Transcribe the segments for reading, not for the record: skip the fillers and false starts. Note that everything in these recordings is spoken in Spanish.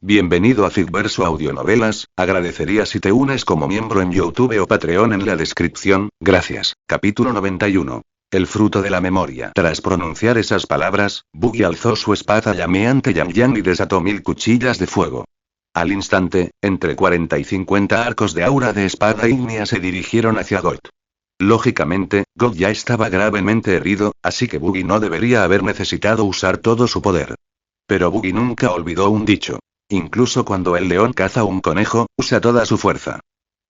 Bienvenido a Figverso Audionovelas, agradecería si te unes como miembro en YouTube o Patreon en la descripción, gracias. Capítulo 91. El fruto de la memoria. Tras pronunciar esas palabras, Buggy alzó su espada llameante Yang Yang y desató 1000 cuchillas de fuego. Al instante, entre 40 y 50 arcos de aura de espada ígnea se dirigieron hacia Goth. Lógicamente, Goth ya estaba gravemente herido, así que Buggy no debería haber necesitado usar todo su poder. Pero Buggy nunca olvidó un dicho. Incluso cuando el león caza un conejo, usa toda su fuerza.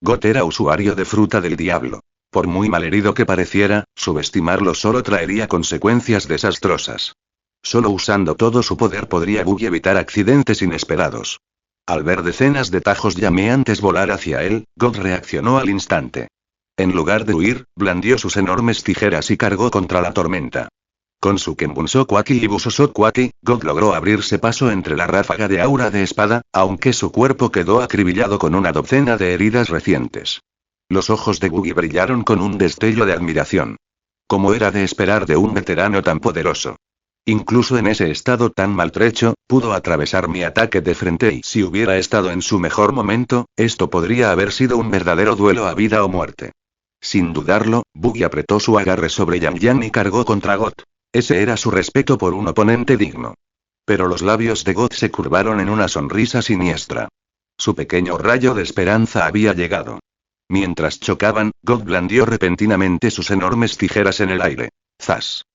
Goth era usuario de fruta del diablo. Por muy malherido que pareciera, subestimarlo solo traería consecuencias desastrosas. Solo usando todo su poder podría Buggy evitar accidentes inesperados. Al ver decenas de tajos llameantes volar hacia él, Goth reaccionó al instante. En lugar de huir, blandió sus enormes tijeras y cargó contra la tormenta. Con su Kenbunso Kwaki y Busoso Kwaki, Goth logró abrirse paso entre la ráfaga de aura de espada, aunque su cuerpo quedó acribillado con una docena de heridas recientes. Los ojos de Buggy brillaron con un destello de admiración. Como era de esperar de un veterano tan poderoso. Incluso en ese estado tan maltrecho, pudo atravesar mi ataque de frente y si hubiera estado en su mejor momento, esto podría haber sido un verdadero duelo a vida o muerte. Sin dudarlo, Buggy apretó su agarre sobre Yang Yang y cargó contra Goth. Ese era su respeto por un oponente digno. Pero los labios de Goth se curvaron en una sonrisa siniestra. Su pequeño rayo de esperanza había llegado. Mientras chocaban, Goth blandió repentinamente sus enormes tijeras en el aire. ¡Zas!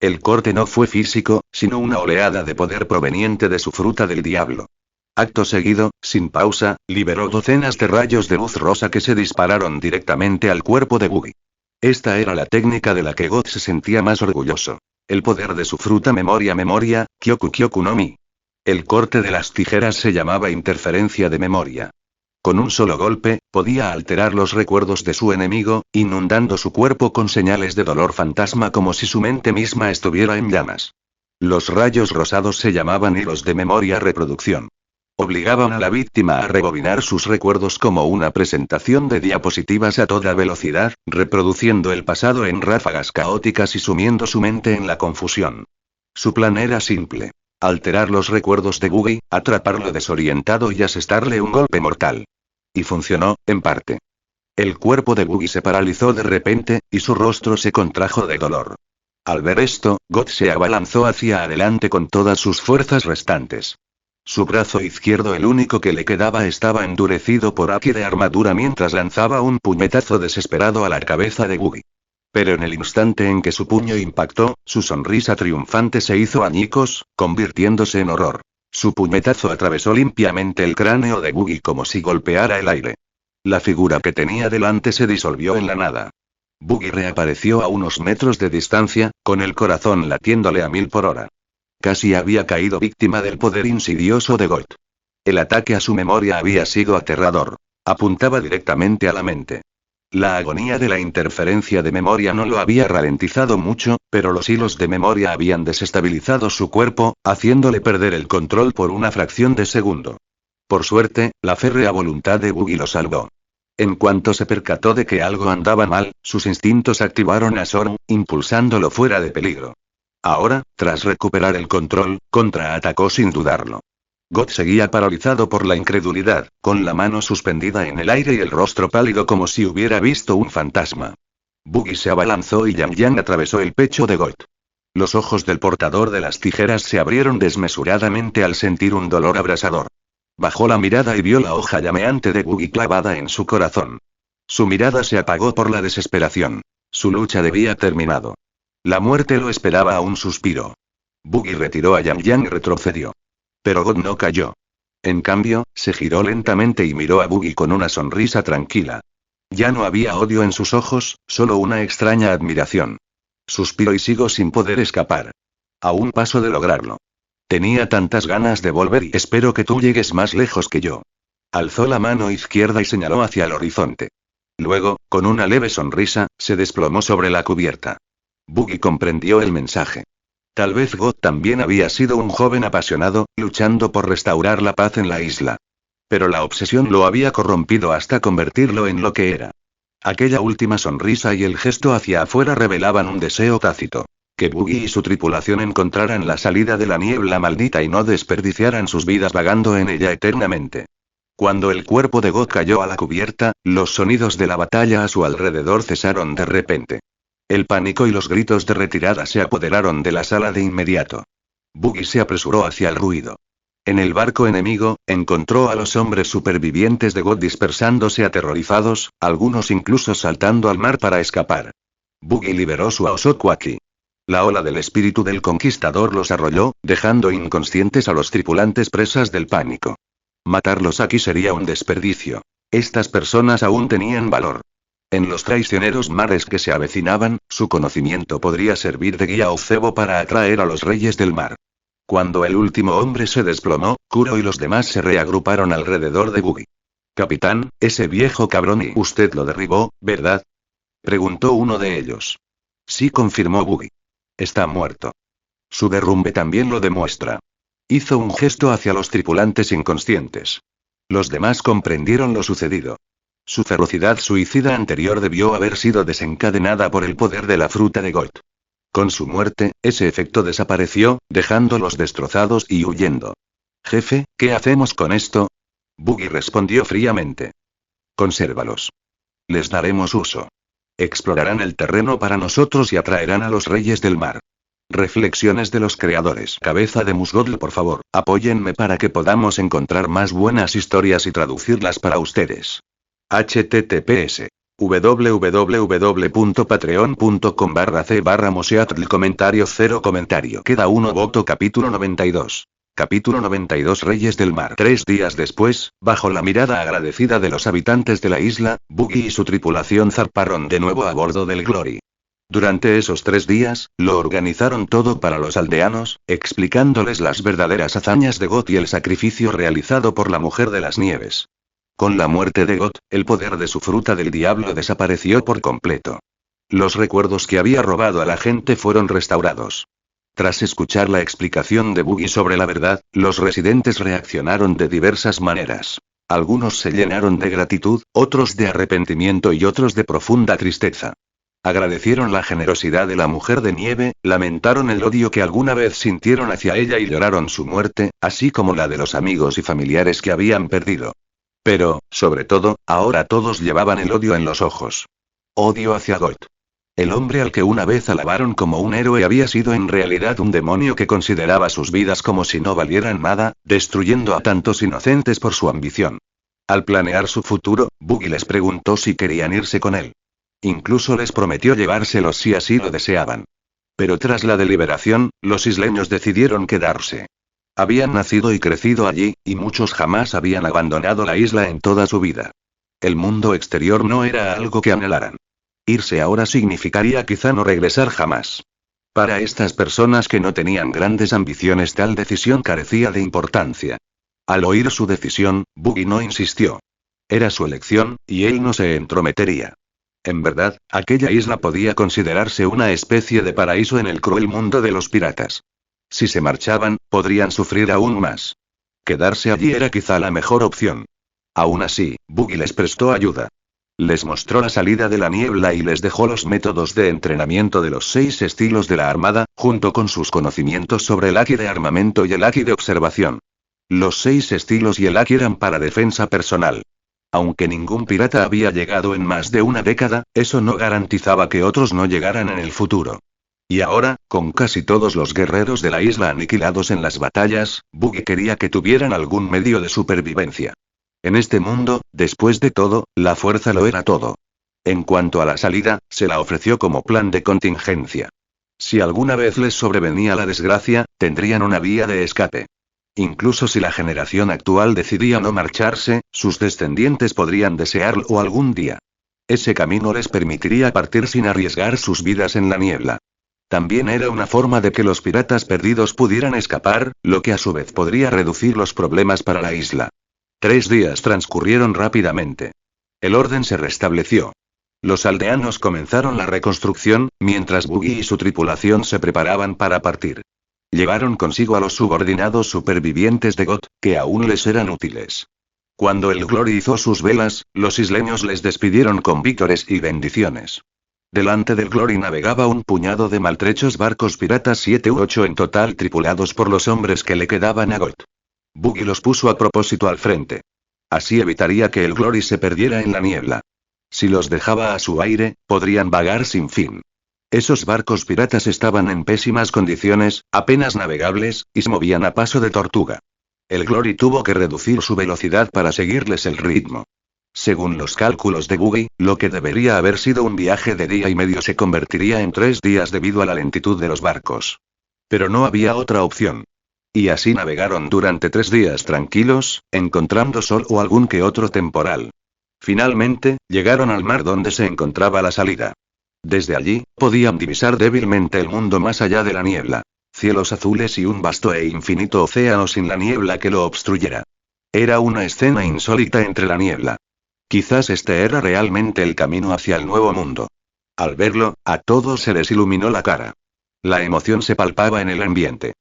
El corte no fue físico, sino una oleada de poder proveniente de su fruta del diablo. Acto seguido, sin pausa, liberó docenas de rayos de luz rosa que se dispararon directamente al cuerpo de Buggy. Esta era la técnica de la que Goth se sentía más orgulloso. El poder de su fruta memoria, Kyoku Kyoku no Mi. El corte de las tijeras se llamaba interferencia de memoria. Con un solo golpe, podía alterar los recuerdos de su enemigo, inundando su cuerpo con señales de dolor fantasma como si su mente misma estuviera en llamas. Los rayos rosados se llamaban hilos de memoria reproducción. Obligaban a la víctima a rebobinar sus recuerdos como una presentación de diapositivas a toda velocidad, reproduciendo el pasado en ráfagas caóticas y sumiendo su mente en la confusión. Su plan era simple. Alterar los recuerdos de Buggy, atraparlo desorientado y asestarle un golpe mortal. Y funcionó, en parte. El cuerpo de Buggy se paralizó de repente, y su rostro se contrajo de dolor. Al ver esto, Goth se abalanzó hacia adelante con todas sus fuerzas restantes. Su brazo izquierdo, el único que le quedaba, estaba endurecido por haki de armadura mientras lanzaba un puñetazo desesperado a la cabeza de Buggy. Pero en el instante en que su puño impactó, su sonrisa triunfante se hizo añicos, convirtiéndose en horror. Su puñetazo atravesó limpiamente el cráneo de Buggy como si golpeara el aire. La figura que tenía delante se disolvió en la nada. Buggy reapareció a unos metros de distancia, con el corazón latiéndole a 1000 por hora. Casi había caído víctima del poder insidioso de Goth. El ataque a su memoria había sido aterrador. Apuntaba directamente a la mente. La agonía de la interferencia de memoria no lo había ralentizado mucho, pero los hilos de memoria habían desestabilizado su cuerpo, haciéndole perder el control por una fracción de segundo. Por suerte, la férrea voluntad de Buggy lo salvó. En cuanto se percató de que algo andaba mal, sus instintos activaron a Soru, impulsándolo fuera de peligro. Ahora, tras recuperar el control, contraatacó sin dudarlo. Goth seguía paralizado por la incredulidad, con la mano suspendida en el aire y el rostro pálido como si hubiera visto un fantasma. Buggy se abalanzó y Yang Yang atravesó el pecho de Goth. Los ojos del portador de las tijeras se abrieron desmesuradamente al sentir un dolor abrasador. Bajó la mirada y vio la hoja llameante de Buggy clavada en su corazón. Su mirada se apagó por la desesperación. Su lucha debía terminado. La muerte lo esperaba a un suspiro. Buggy retiró a Yang Yang y retrocedió. Pero Goth no cayó. En cambio, se giró lentamente y miró a Buggy con una sonrisa tranquila. Ya no había odio en sus ojos, solo una extraña admiración. Suspiró y sigo sin poder escapar. A un paso de lograrlo. Tenía tantas ganas de volver y espero que tú llegues más lejos que yo. Alzó la mano izquierda y señaló hacia el horizonte. Luego, con una leve sonrisa, se desplomó sobre la cubierta. Buggy comprendió el mensaje. Tal vez Goth también había sido un joven apasionado, luchando por restaurar la paz en la isla. Pero la obsesión lo había corrompido hasta convertirlo en lo que era. Aquella última sonrisa y el gesto hacia afuera revelaban un deseo tácito. Que Buggy y su tripulación encontraran la salida de la niebla maldita y no desperdiciaran sus vidas vagando en ella eternamente. Cuando el cuerpo de God cayó a la cubierta, los sonidos de la batalla a su alrededor cesaron de repente. El pánico y los gritos de retirada se apoderaron de la sala de inmediato. Buggy se apresuró hacia el ruido. En el barco enemigo, encontró a los hombres supervivientes de God dispersándose aterrorizados, algunos incluso saltando al mar para escapar. Buggy liberó su Aosoku Aki. La ola del espíritu del conquistador los arrolló, dejando inconscientes a los tripulantes presas del pánico. Matarlos aquí sería un desperdicio. Estas personas aún tenían valor. En los traicioneros mares que se avecinaban, su conocimiento podría servir de guía o cebo para atraer a los reyes del mar. Cuando el último hombre se desplomó, Kuro y los demás se reagruparon alrededor de Buggy. Capitán, ese viejo cabrón y usted lo derribó, ¿verdad? Preguntó uno de ellos. Sí, confirmó Buggy. Está muerto. Su derrumbe también lo demuestra. Hizo un gesto hacia los tripulantes inconscientes. Los demás comprendieron lo sucedido. Su ferocidad suicida anterior debió haber sido desencadenada por el poder de la fruta de God. Con su muerte, ese efecto desapareció, dejándolos destrozados y huyendo. Jefe, ¿qué hacemos con esto? Buggy respondió fríamente. Consérvalos. Les daremos uso. Explorarán el terreno para nosotros y atraerán a los reyes del mar. Reflexiones de los creadores. Cabeza de Musgotl, por favor, apóyenme para que podamos encontrar más buenas historias y traducirlas para ustedes. https www.patreon.com/c/moseatl comentario 0 comentario. Queda uno voto. Capítulo 92. Capítulo 92. Reyes del Mar. 3 días después, bajo la mirada agradecida de los habitantes de la isla, Buggy y su tripulación zarparon de nuevo a bordo del Glory. Durante esos 3 días, lo organizaron todo para los aldeanos, explicándoles las verdaderas hazañas de God y el sacrificio realizado por la Mujer de las Nieves. Con la muerte de God, el poder de su fruta del diablo desapareció por completo. Los recuerdos que había robado a la gente fueron restaurados. Tras escuchar la explicación de Buggy sobre la verdad, los residentes reaccionaron de diversas maneras. Algunos se llenaron de gratitud, otros de arrepentimiento y otros de profunda tristeza. Agradecieron la generosidad de la Mujer de Nieve, lamentaron el odio que alguna vez sintieron hacia ella y lloraron su muerte, así como la de los amigos y familiares que habían perdido. Pero, sobre todo, ahora todos llevaban el odio en los ojos. Odio hacia God. El hombre al que una vez alabaron como un héroe había sido en realidad un demonio que consideraba sus vidas como si no valieran nada, destruyendo a tantos inocentes por su ambición. Al planear su futuro, Buggy les preguntó si querían irse con él. Incluso les prometió llevárselos si así lo deseaban. Pero tras la deliberación, los isleños decidieron quedarse. Habían nacido y crecido allí, y muchos jamás habían abandonado la isla en toda su vida. El mundo exterior no era algo que anhelaran. Irse ahora significaría quizá no regresar jamás. Para estas personas que no tenían grandes ambiciones, tal decisión carecía de importancia. Al oír su decisión, Buggy no insistió. Era su elección, y él no se entrometería. En verdad, aquella isla podía considerarse una especie de paraíso en el cruel mundo de los piratas. Si se marchaban, podrían sufrir aún más. Quedarse allí era quizá la mejor opción. Aún así, Buggy les prestó ayuda. Les mostró la salida de la niebla y les dejó los métodos de entrenamiento de los 6 estilos de la armada, junto con sus conocimientos sobre el Haki de armamento y el Haki de observación. Los 6 estilos y el Haki eran para defensa personal. Aunque ningún pirata había llegado en más de una década, eso no garantizaba que otros no llegaran en el futuro. Y ahora, con casi todos los guerreros de la isla aniquilados en las batallas, Buggy quería que tuvieran algún medio de supervivencia. En este mundo, después de todo, la fuerza lo era todo. En cuanto a la salida, se la ofreció como plan de contingencia. Si alguna vez les sobrevenía la desgracia, tendrían una vía de escape. Incluso si la generación actual decidía no marcharse, sus descendientes podrían desearlo algún día. Ese camino les permitiría partir sin arriesgar sus vidas en la niebla. También era una forma de que los piratas perdidos pudieran escapar, lo que a su vez podría reducir los problemas para la isla. 3 días transcurrieron rápidamente. El orden se restableció. Los aldeanos comenzaron la reconstrucción, mientras Buggy y su tripulación se preparaban para partir. Llevaron consigo a los subordinados supervivientes de God, que aún les eran útiles. Cuando el Glory izó sus velas, los isleños les despidieron con vítores y bendiciones. Delante del Glory navegaba un puñado de maltrechos barcos piratas 7 u 8 en total tripulados por los hombres que le quedaban a Got. Buggy los puso a propósito al frente. Así evitaría que el Glory se perdiera en la niebla. Si los dejaba a su aire, podrían vagar sin fin. Esos barcos piratas estaban en pésimas condiciones, apenas navegables, y se movían a paso de tortuga. El Glory tuvo que reducir su velocidad para seguirles el ritmo. Según los cálculos de Buggy, lo que debería haber sido un viaje de día y medio se convertiría en 3 días debido a la lentitud de los barcos. Pero no había otra opción. Y así navegaron durante 3 días tranquilos, encontrando sol o algún que otro temporal. Finalmente, llegaron al mar donde se encontraba la salida. Desde allí, podían divisar débilmente el mundo más allá de la niebla. Cielos azules y un vasto e infinito océano sin la niebla que lo obstruyera. Era una escena insólita entre la niebla. Quizás este era realmente el camino hacia el nuevo mundo. Al verlo, a todos se les iluminó la cara. La emoción se palpaba en el ambiente.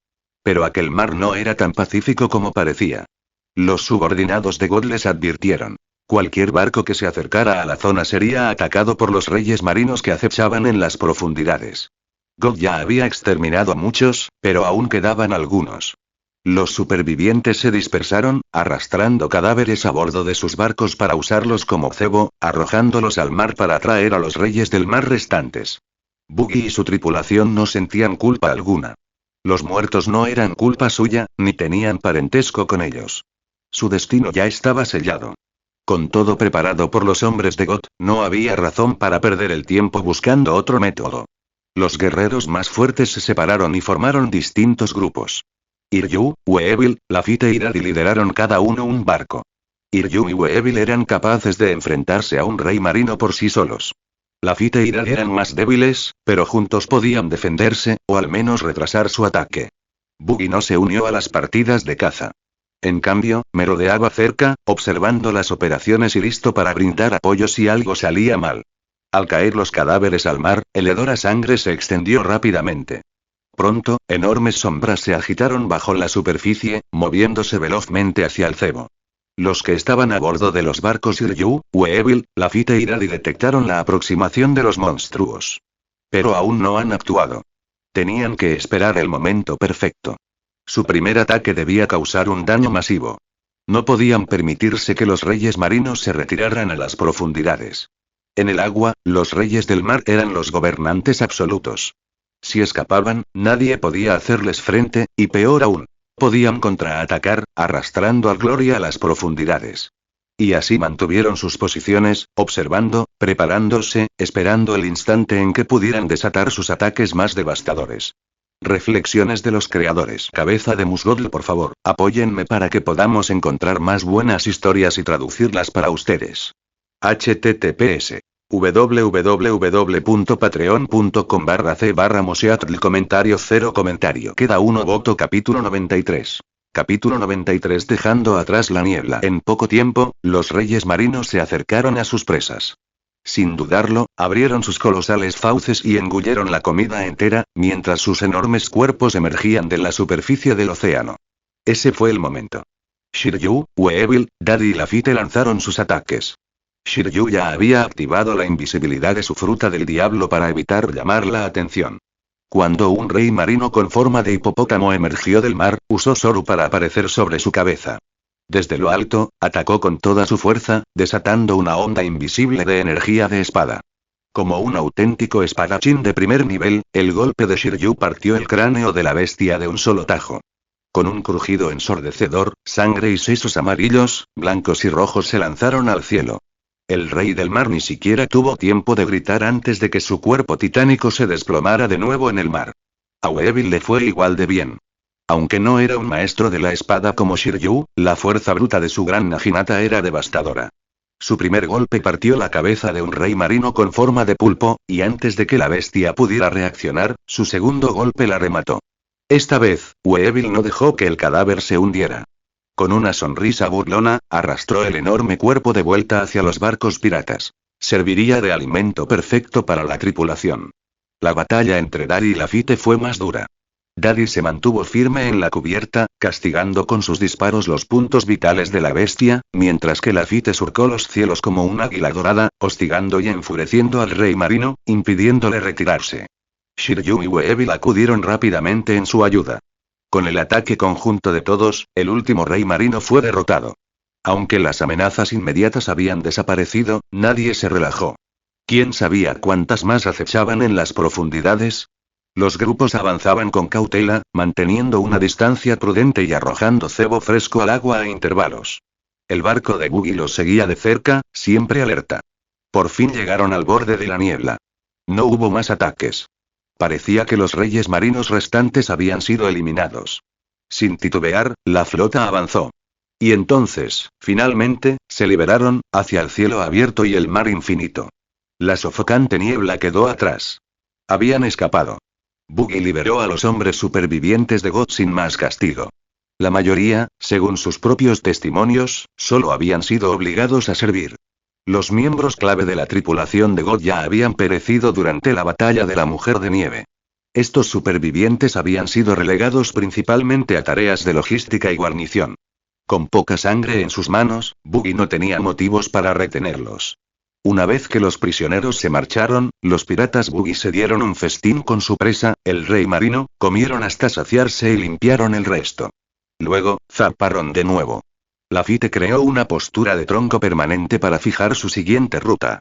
Pero aquel mar no era tan pacífico como parecía. Los subordinados de God les advirtieron. Cualquier barco que se acercara a la zona sería atacado por los reyes marinos que acechaban en las profundidades. God ya había exterminado a muchos, pero aún quedaban algunos. Los supervivientes se dispersaron, arrastrando cadáveres a bordo de sus barcos para usarlos como cebo, arrojándolos al mar para atraer a los reyes del mar restantes. Buggy y su tripulación no sentían culpa alguna. Los muertos no eran culpa suya, ni tenían parentesco con ellos. Su destino ya estaba sellado. Con todo preparado por los hombres de God, no había razón para perder el tiempo buscando otro método. Los guerreros más fuertes se separaron y formaron distintos grupos. Iryu, Weevil, Lafitte y Daddy lideraron cada uno un barco. Iryu y Weevil eran capaces de enfrentarse a un rey marino por sí solos. Lafitte y Daddy eran más débiles, pero juntos podían defenderse, o al menos retrasar su ataque. Buggy no se unió a las partidas de caza. En cambio, merodeaba cerca, observando las operaciones y listo para brindar apoyo si algo salía mal. Al caer los cadáveres al mar, el hedor a sangre se extendió rápidamente. Pronto, enormes sombras se agitaron bajo la superficie, moviéndose velozmente hacia el cebo. Los que estaban a bordo de los barcos Iryu, Weevil, Lafitte y Daddy detectaron la aproximación de los monstruos. Pero aún no han actuado. Tenían que esperar el momento perfecto. Su primer ataque debía causar un daño masivo. No podían permitirse que los reyes marinos se retiraran a las profundidades. En el agua, los reyes del mar eran los gobernantes absolutos. Si escapaban, nadie podía hacerles frente, y peor aún, podían contraatacar, arrastrando al Glory a las profundidades. Y así mantuvieron sus posiciones, observando, preparándose, esperando el instante en que pudieran desatar sus ataques más devastadores. Reflexiones de los creadores. Cabeza de Musgodl, por favor, apóyenme para que podamos encontrar más buenas historias y traducirlas para ustedes. https www.patreon.com/c/moseatl comentario 0 comentario. Queda uno voto. Capítulo 93. Capítulo 93. Dejando atrás la niebla. En poco tiempo, los reyes marinos se acercaron a sus presas. Sin dudarlo, abrieron sus colosales fauces y engulleron la comida entera, mientras sus enormes cuerpos emergían de la superficie del océano. Ese fue el momento. Shiryu, Weevil, Daddy y Lafitte lanzaron sus ataques. Shiryu ya había activado la invisibilidad de su fruta del diablo para evitar llamar la atención. Cuando un rey marino con forma de hipopótamo emergió del mar, usó Zoru para aparecer sobre su cabeza. Desde lo alto, atacó con toda su fuerza, desatando una onda invisible de energía de espada. Como un auténtico espadachín de primer nivel, el golpe de Shiryu partió el cráneo de la bestia de un solo tajo. Con un crujido ensordecedor, sangre y sesos amarillos, blancos y rojos se lanzaron al cielo. El rey del mar ni siquiera tuvo tiempo de gritar antes de que su cuerpo titánico se desplomara de nuevo en el mar. A Weevil le fue igual de bien. Aunque no era un maestro de la espada como Shiryu, la fuerza bruta de su gran naginata era devastadora. Su primer golpe partió la cabeza de un rey marino con forma de pulpo, y antes de que la bestia pudiera reaccionar, su segundo golpe la remató. Esta vez, Weevil no dejó que el cadáver se hundiera. Con una sonrisa burlona, arrastró el enorme cuerpo de vuelta hacia los barcos piratas. Serviría de alimento perfecto para la tripulación. La batalla entre Daddy y Lafitte fue más dura. Daddy se mantuvo firme en la cubierta, castigando con sus disparos los puntos vitales de la bestia, mientras que Lafitte surcó los cielos como un águila dorada, hostigando y enfureciendo al rey marino, impidiéndole retirarse. Shiryu y Weevil acudieron rápidamente en su ayuda. Con el ataque conjunto de todos, el último rey marino fue derrotado. Aunque las amenazas inmediatas habían desaparecido, nadie se relajó. ¿Quién sabía cuántas más acechaban en las profundidades? Los grupos avanzaban con cautela, manteniendo una distancia prudente y arrojando cebo fresco al agua a intervalos. El barco de Buggy los seguía de cerca, siempre alerta. Por fin llegaron al borde de la niebla. No hubo más ataques. Parecía que los reyes marinos restantes habían sido eliminados. Sin titubear, la flota avanzó. Y entonces, finalmente, se liberaron, hacia el cielo abierto y el mar infinito. La sofocante niebla quedó atrás. Habían escapado. Buggy liberó a los hombres supervivientes de God sin más castigo. La mayoría, según sus propios testimonios, solo habían sido obligados a servir. Los miembros clave de la tripulación de God ya habían perecido durante la batalla de la Mujer de Nieve. Estos supervivientes habían sido relegados principalmente a tareas de logística y guarnición. Con poca sangre en sus manos, Buggy no tenía motivos para retenerlos. Una vez que los prisioneros se marcharon, los piratas Buggy se dieron un festín con su presa, el rey marino, comieron hasta saciarse y limpiaron el resto. Luego, zarparon de nuevo. Lafitte creó una postura de tronco permanente para fijar su siguiente ruta.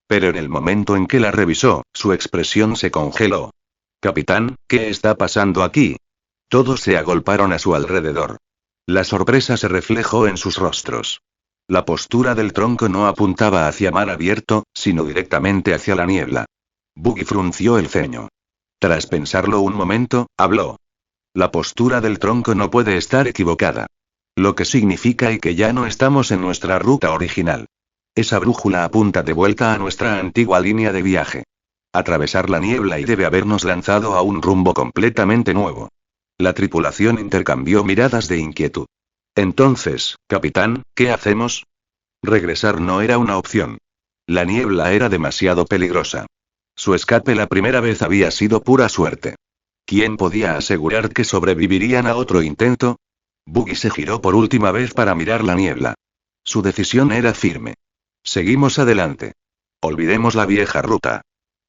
Pero en el momento en que la revisó, su expresión se congeló. «Capitán, ¿qué está pasando aquí?» Todos se agolparon a su alrededor. La sorpresa se reflejó en sus rostros. La postura del tronco no apuntaba hacia mar abierto, sino directamente hacia la niebla. Buggy frunció el ceño. Tras pensarlo un momento, habló. La postura del tronco no puede estar equivocada. Lo que significa y que ya no estamos en nuestra ruta original. Esa brújula apunta de vuelta a nuestra antigua línea de viaje. Atravesar la niebla y debe habernos lanzado a un rumbo completamente nuevo. La tripulación intercambió miradas de inquietud. Entonces, capitán, ¿qué hacemos? Regresar no era una opción. La niebla era demasiado peligrosa. Su escape la primera vez había sido pura suerte. ¿Quién podía asegurar que sobrevivirían a otro intento? Buggy se giró por última vez para mirar la niebla. Su decisión era firme. Seguimos adelante. Olvidemos la vieja ruta.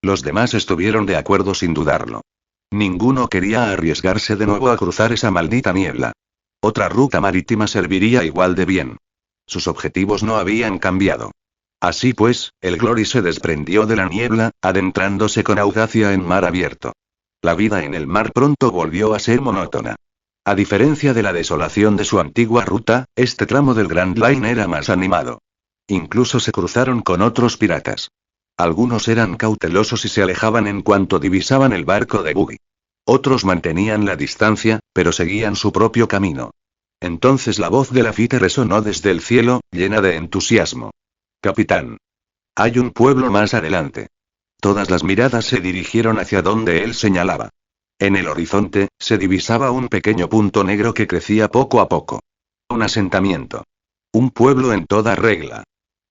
Los demás estuvieron de acuerdo sin dudarlo. Ninguno quería arriesgarse de nuevo a cruzar esa maldita niebla. Otra ruta marítima serviría igual de bien. Sus objetivos no habían cambiado. Así pues, el Glory se desprendió de la niebla, adentrándose con audacia en mar abierto. La vida en el mar pronto volvió a ser monótona. A diferencia de la desolación de su antigua ruta, este tramo del Grand Line era más animado. Incluso se cruzaron con otros piratas. Algunos eran cautelosos y se alejaban en cuanto divisaban el barco de Buggy. Otros mantenían la distancia, pero seguían su propio camino. Entonces la voz de Lafitte resonó desde el cielo, llena de entusiasmo. Capitán. Hay un pueblo más adelante. Todas las miradas se dirigieron hacia donde él señalaba. En el horizonte, se divisaba un pequeño punto negro que crecía poco a poco. Un asentamiento. Un pueblo en toda regla.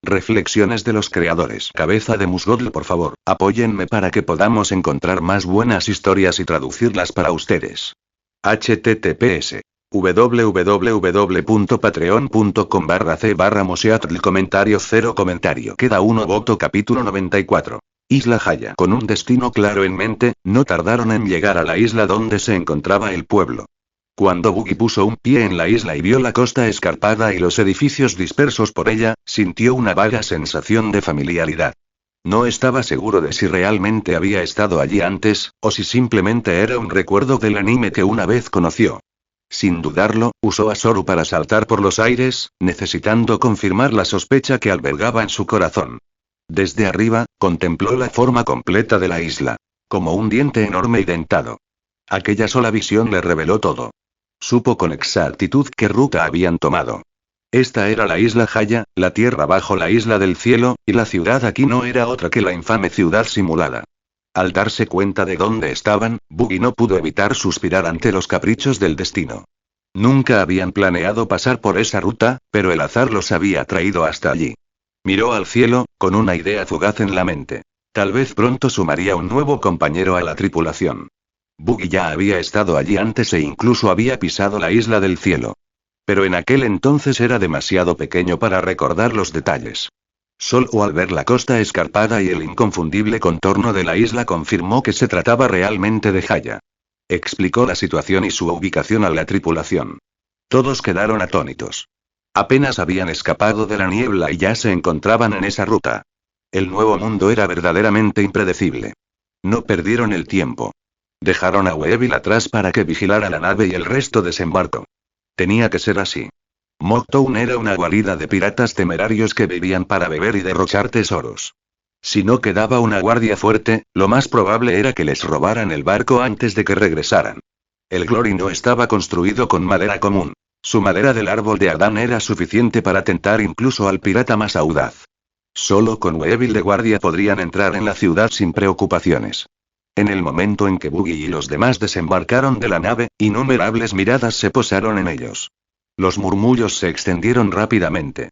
Reflexiones de los creadores. Cabeza de Musgodl, por favor, apóyenme para que podamos encontrar más buenas historias y traducirlas para ustedes. https www.patreon.com/c/moseatl comentario 0 comentario. Queda uno voto. Capítulo 94. Isla Jaya. Con un destino claro en mente, no tardaron en llegar a la isla donde se encontraba el pueblo. Cuando Buggy puso un pie en la isla y vio la costa escarpada y los edificios dispersos por ella, sintió una vaga sensación de familiaridad. No estaba seguro de si realmente había estado allí antes, o si simplemente era un recuerdo del anime que una vez conoció. Sin dudarlo, usó a Soru para saltar por los aires, necesitando confirmar la sospecha que albergaba en su corazón. Desde arriba, contempló la forma completa de la isla. Como un diente enorme y dentado. Aquella sola visión le reveló todo. Supo con exactitud qué ruta habían tomado. Esta era la isla Jaya, la tierra bajo la isla del cielo, y la ciudad aquí no era otra que la infame ciudad simulada. Al darse cuenta de dónde estaban, Buggy no pudo evitar suspirar ante los caprichos del destino. Nunca habían planeado pasar por esa ruta, pero el azar los había traído hasta allí. Miró al cielo, con una idea fugaz en la mente. Tal vez pronto sumaría un nuevo compañero a la tripulación. Buggy ya había estado allí antes e incluso había pisado la isla del cielo. Pero en aquel entonces era demasiado pequeño para recordar los detalles. Solo al ver la costa escarpada y el inconfundible contorno de la isla confirmó que se trataba realmente de Jaya. Explicó la situación y su ubicación a la tripulación. Todos quedaron atónitos. Apenas habían escapado de la niebla y ya se encontraban en esa ruta. El nuevo mundo era verdaderamente impredecible. No perdieron el tiempo. Dejaron a Weevil atrás para que vigilara la nave y el resto desembarcó. Tenía que ser así. Mocktown era una guarida de piratas temerarios que vivían para beber y derrochar tesoros. Si no quedaba una guardia fuerte, lo más probable era que les robaran el barco antes de que regresaran. El Glory no estaba construido con madera común. Su madera del árbol de Adán era suficiente para tentar incluso al pirata más audaz. Solo con Weevil de guardia podrían entrar en la ciudad sin preocupaciones. En el momento en que Buggy y los demás desembarcaron de la nave, innumerables miradas se posaron en ellos. Los murmullos se extendieron rápidamente.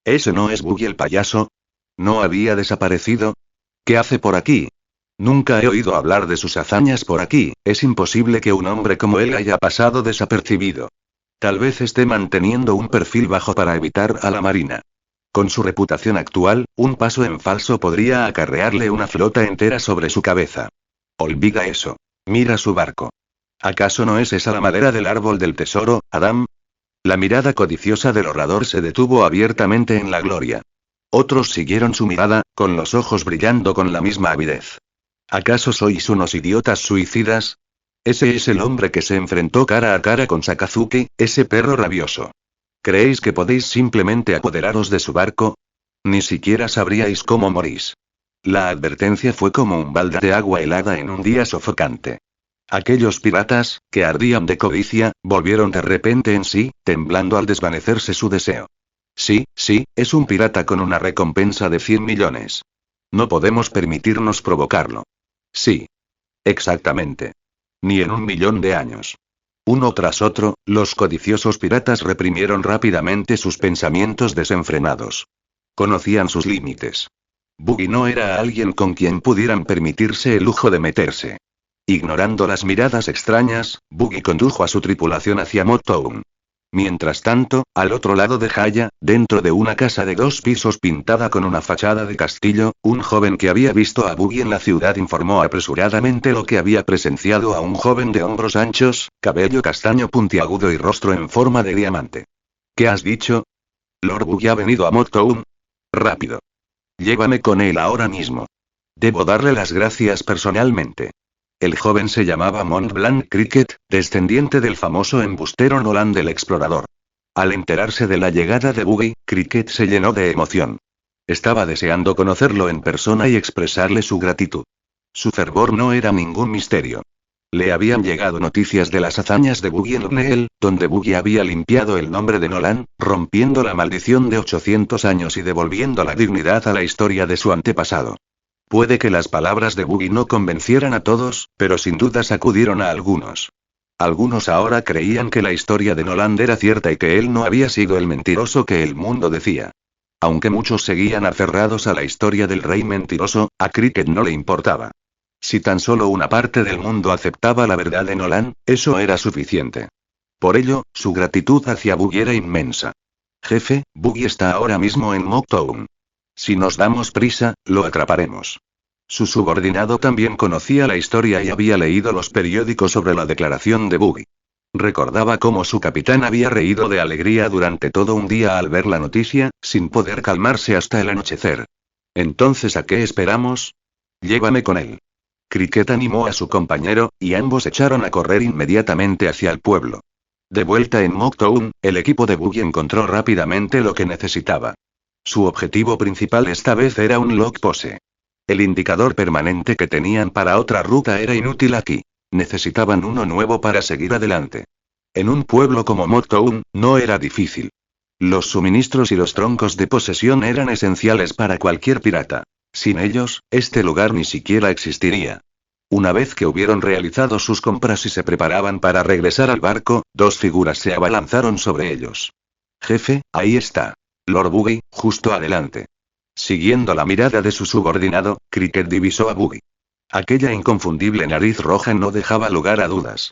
¿Ese no es Buggy el payaso? ¿No había desaparecido? ¿Qué hace por aquí? Nunca he oído hablar de sus hazañas por aquí, es imposible que un hombre como él haya pasado desapercibido. Tal vez esté manteniendo un perfil bajo para evitar a la marina. Con su reputación actual, un paso en falso podría acarrearle una flota entera sobre su cabeza. Olvida eso. Mira su barco. ¿Acaso no es esa la madera del árbol del tesoro, Adam? La mirada codiciosa del orador se detuvo abiertamente en la gloria. Otros siguieron su mirada, con los ojos brillando con la misma avidez. ¿Acaso sois unos idiotas suicidas? Ese es el hombre que se enfrentó cara a cara con Sakazuki, ese perro rabioso. ¿Creéis que podéis simplemente apoderaros de su barco? Ni siquiera sabríais cómo morís. La advertencia fue como un balde de agua helada en un día sofocante. Aquellos piratas, que ardían de codicia, volvieron de repente en sí, temblando al desvanecerse su deseo. Sí, es un pirata con una recompensa de 100 millones. No podemos permitirnos provocarlo. Sí. Exactamente. Ni en 1.000.000 de años. Uno tras otro, los codiciosos piratas reprimieron rápidamente sus pensamientos desenfrenados. Conocían sus límites. Buggy no era alguien con quien pudieran permitirse el lujo de meterse. Ignorando las miradas extrañas, Buggy condujo a su tripulación hacia Mocktown. Mientras tanto, al otro lado de Jaya, dentro de una casa de 2 pisos pintada con una fachada de castillo, un joven que había visto a Buggy en la ciudad informó apresuradamente lo que había presenciado a un joven de hombros anchos, cabello castaño puntiagudo y rostro en forma de diamante. ¿Qué has dicho? Lord Buggy ha venido a Mocktown. Rápido. Llévame con él ahora mismo. Debo darle las gracias personalmente. El joven se llamaba Mont Blanc Cricket, descendiente del famoso embustero Nolan el explorador. Al enterarse de la llegada de Buggy, Cricket se llenó de emoción. Estaba deseando conocerlo en persona y expresarle su gratitud. Su fervor no era ningún misterio. Le habían llegado noticias de las hazañas de Buggy en Lneel, donde Buggy había limpiado el nombre de Nolan, rompiendo la maldición de 800 años y devolviendo la dignidad a la historia de su antepasado. Puede que las palabras de Buggy no convencieran a todos, pero sin duda sacudieron a algunos. Algunos ahora creían que la historia de Nolan era cierta y que él no había sido el mentiroso que el mundo decía. Aunque muchos seguían aferrados a la historia del rey mentiroso, a Cricket no le importaba. Si tan solo una parte del mundo aceptaba la verdad de Nolan, eso era suficiente. Por ello, su gratitud hacia Buggy era inmensa. Jefe, Buggy está ahora mismo en Mocktown. Si nos damos prisa, lo atraparemos. Su subordinado también conocía la historia y había leído los periódicos sobre la declaración de Buggy. Recordaba cómo su capitán había reído de alegría durante todo un día al ver la noticia, sin poder calmarse hasta el anochecer. Entonces, ¿a qué esperamos? Llévame con él. Cricket animó a su compañero, y ambos echaron a correr inmediatamente hacia el pueblo. De vuelta en Mocktown, el equipo de Buggy encontró rápidamente lo que necesitaba. Su objetivo principal esta vez era un log pose. El indicador permanente que tenían para otra ruta era inútil aquí. Necesitaban uno nuevo para seguir adelante. En un pueblo como Mocktown, no era difícil. Los suministros y los troncos de posesión eran esenciales para cualquier pirata. Sin ellos, este lugar ni siquiera existiría. Una vez que hubieron realizado sus compras y se preparaban para regresar al barco, 2 figuras se abalanzaron sobre ellos. Jefe, ahí está. Lord Buggy, justo adelante. Siguiendo la mirada de su subordinado, Cricket divisó a Buggy. Aquella inconfundible nariz roja no dejaba lugar a dudas.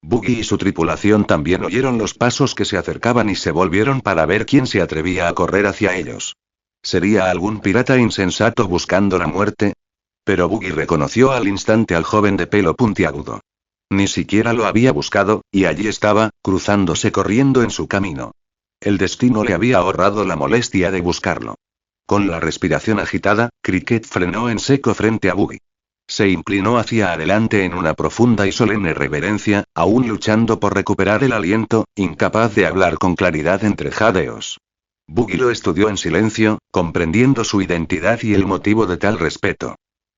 Buggy y su tripulación también oyeron los pasos que se acercaban y se volvieron para ver quién se atrevía a correr hacia ellos. ¿Sería algún pirata insensato buscando la muerte? Pero Buggy reconoció al instante al joven de pelo puntiagudo. Ni siquiera lo había buscado, y allí estaba, cruzándose corriendo en su camino. El destino le había ahorrado la molestia de buscarlo. Con la respiración agitada, Cricket frenó en seco frente a Buggy. Se inclinó hacia adelante en una profunda y solemne reverencia, aún luchando por recuperar el aliento, incapaz de hablar con claridad entre jadeos. Buggy lo estudió en silencio, comprendiendo su identidad y el motivo de tal respeto.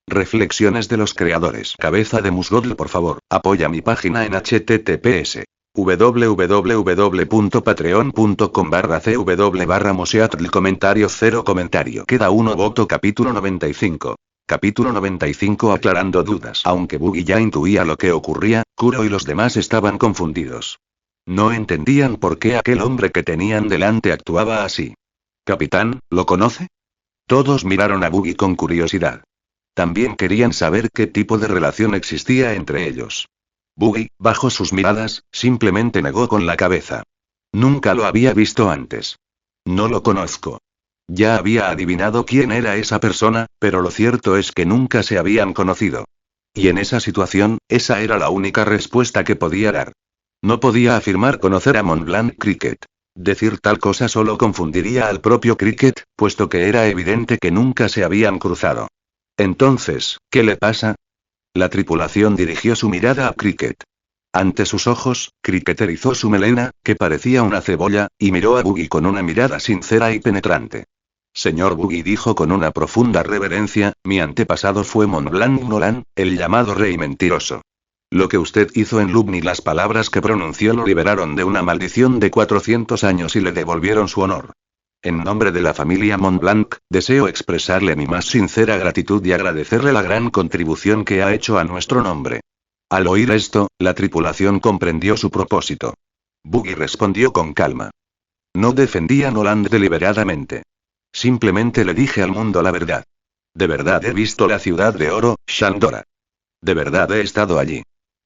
Reflexiones de los creadores. Cabeza de Musgodl, por favor, apoya mi página en https www.patreon.com/cw/moseatl. Comentario 0 comentario. Queda uno voto. Capítulo 95. Capítulo 95. Aclarando dudas. Aunque Buggy ya intuía lo que ocurría, Kuro y los demás estaban confundidos. No entendían por qué aquel hombre que tenían delante actuaba así. Capitán, ¿lo conoce? Todos miraron a Buggy con curiosidad. También querían saber qué tipo de relación existía entre ellos. Buggy, bajo sus miradas, simplemente negó con la cabeza. Nunca lo había visto antes. No lo conozco. Ya había adivinado quién era esa persona, pero lo cierto es que nunca se habían conocido. Y en esa situación, esa era la única respuesta que podía dar. No podía afirmar conocer a Montblanc Cricket. Decir tal cosa solo confundiría al propio Cricket, puesto que era evidente que nunca se habían cruzado. Entonces, ¿qué le pasa? La tripulación dirigió su mirada a Cricket. Ante sus ojos, Cricket erizó su melena, que parecía una cebolla, y miró a Buggy con una mirada sincera y penetrante. Señor Buggy, dijo con una profunda reverencia, mi antepasado fue Montblanc Nolan, el llamado rey mentiroso. Lo que usted hizo en Lubni, las palabras que pronunció lo liberaron de una maldición de 400 años y le devolvieron su honor. En nombre de la familia Montblanc, deseo expresarle mi más sincera gratitud y agradecerle la gran contribución que ha hecho a nuestro nombre. Al oír esto, la tripulación comprendió su propósito. Buggy respondió con calma. No defendí a Noland deliberadamente. Simplemente le dije al mundo la verdad. De verdad he visto la ciudad de oro, Shandora. De verdad he estado allí.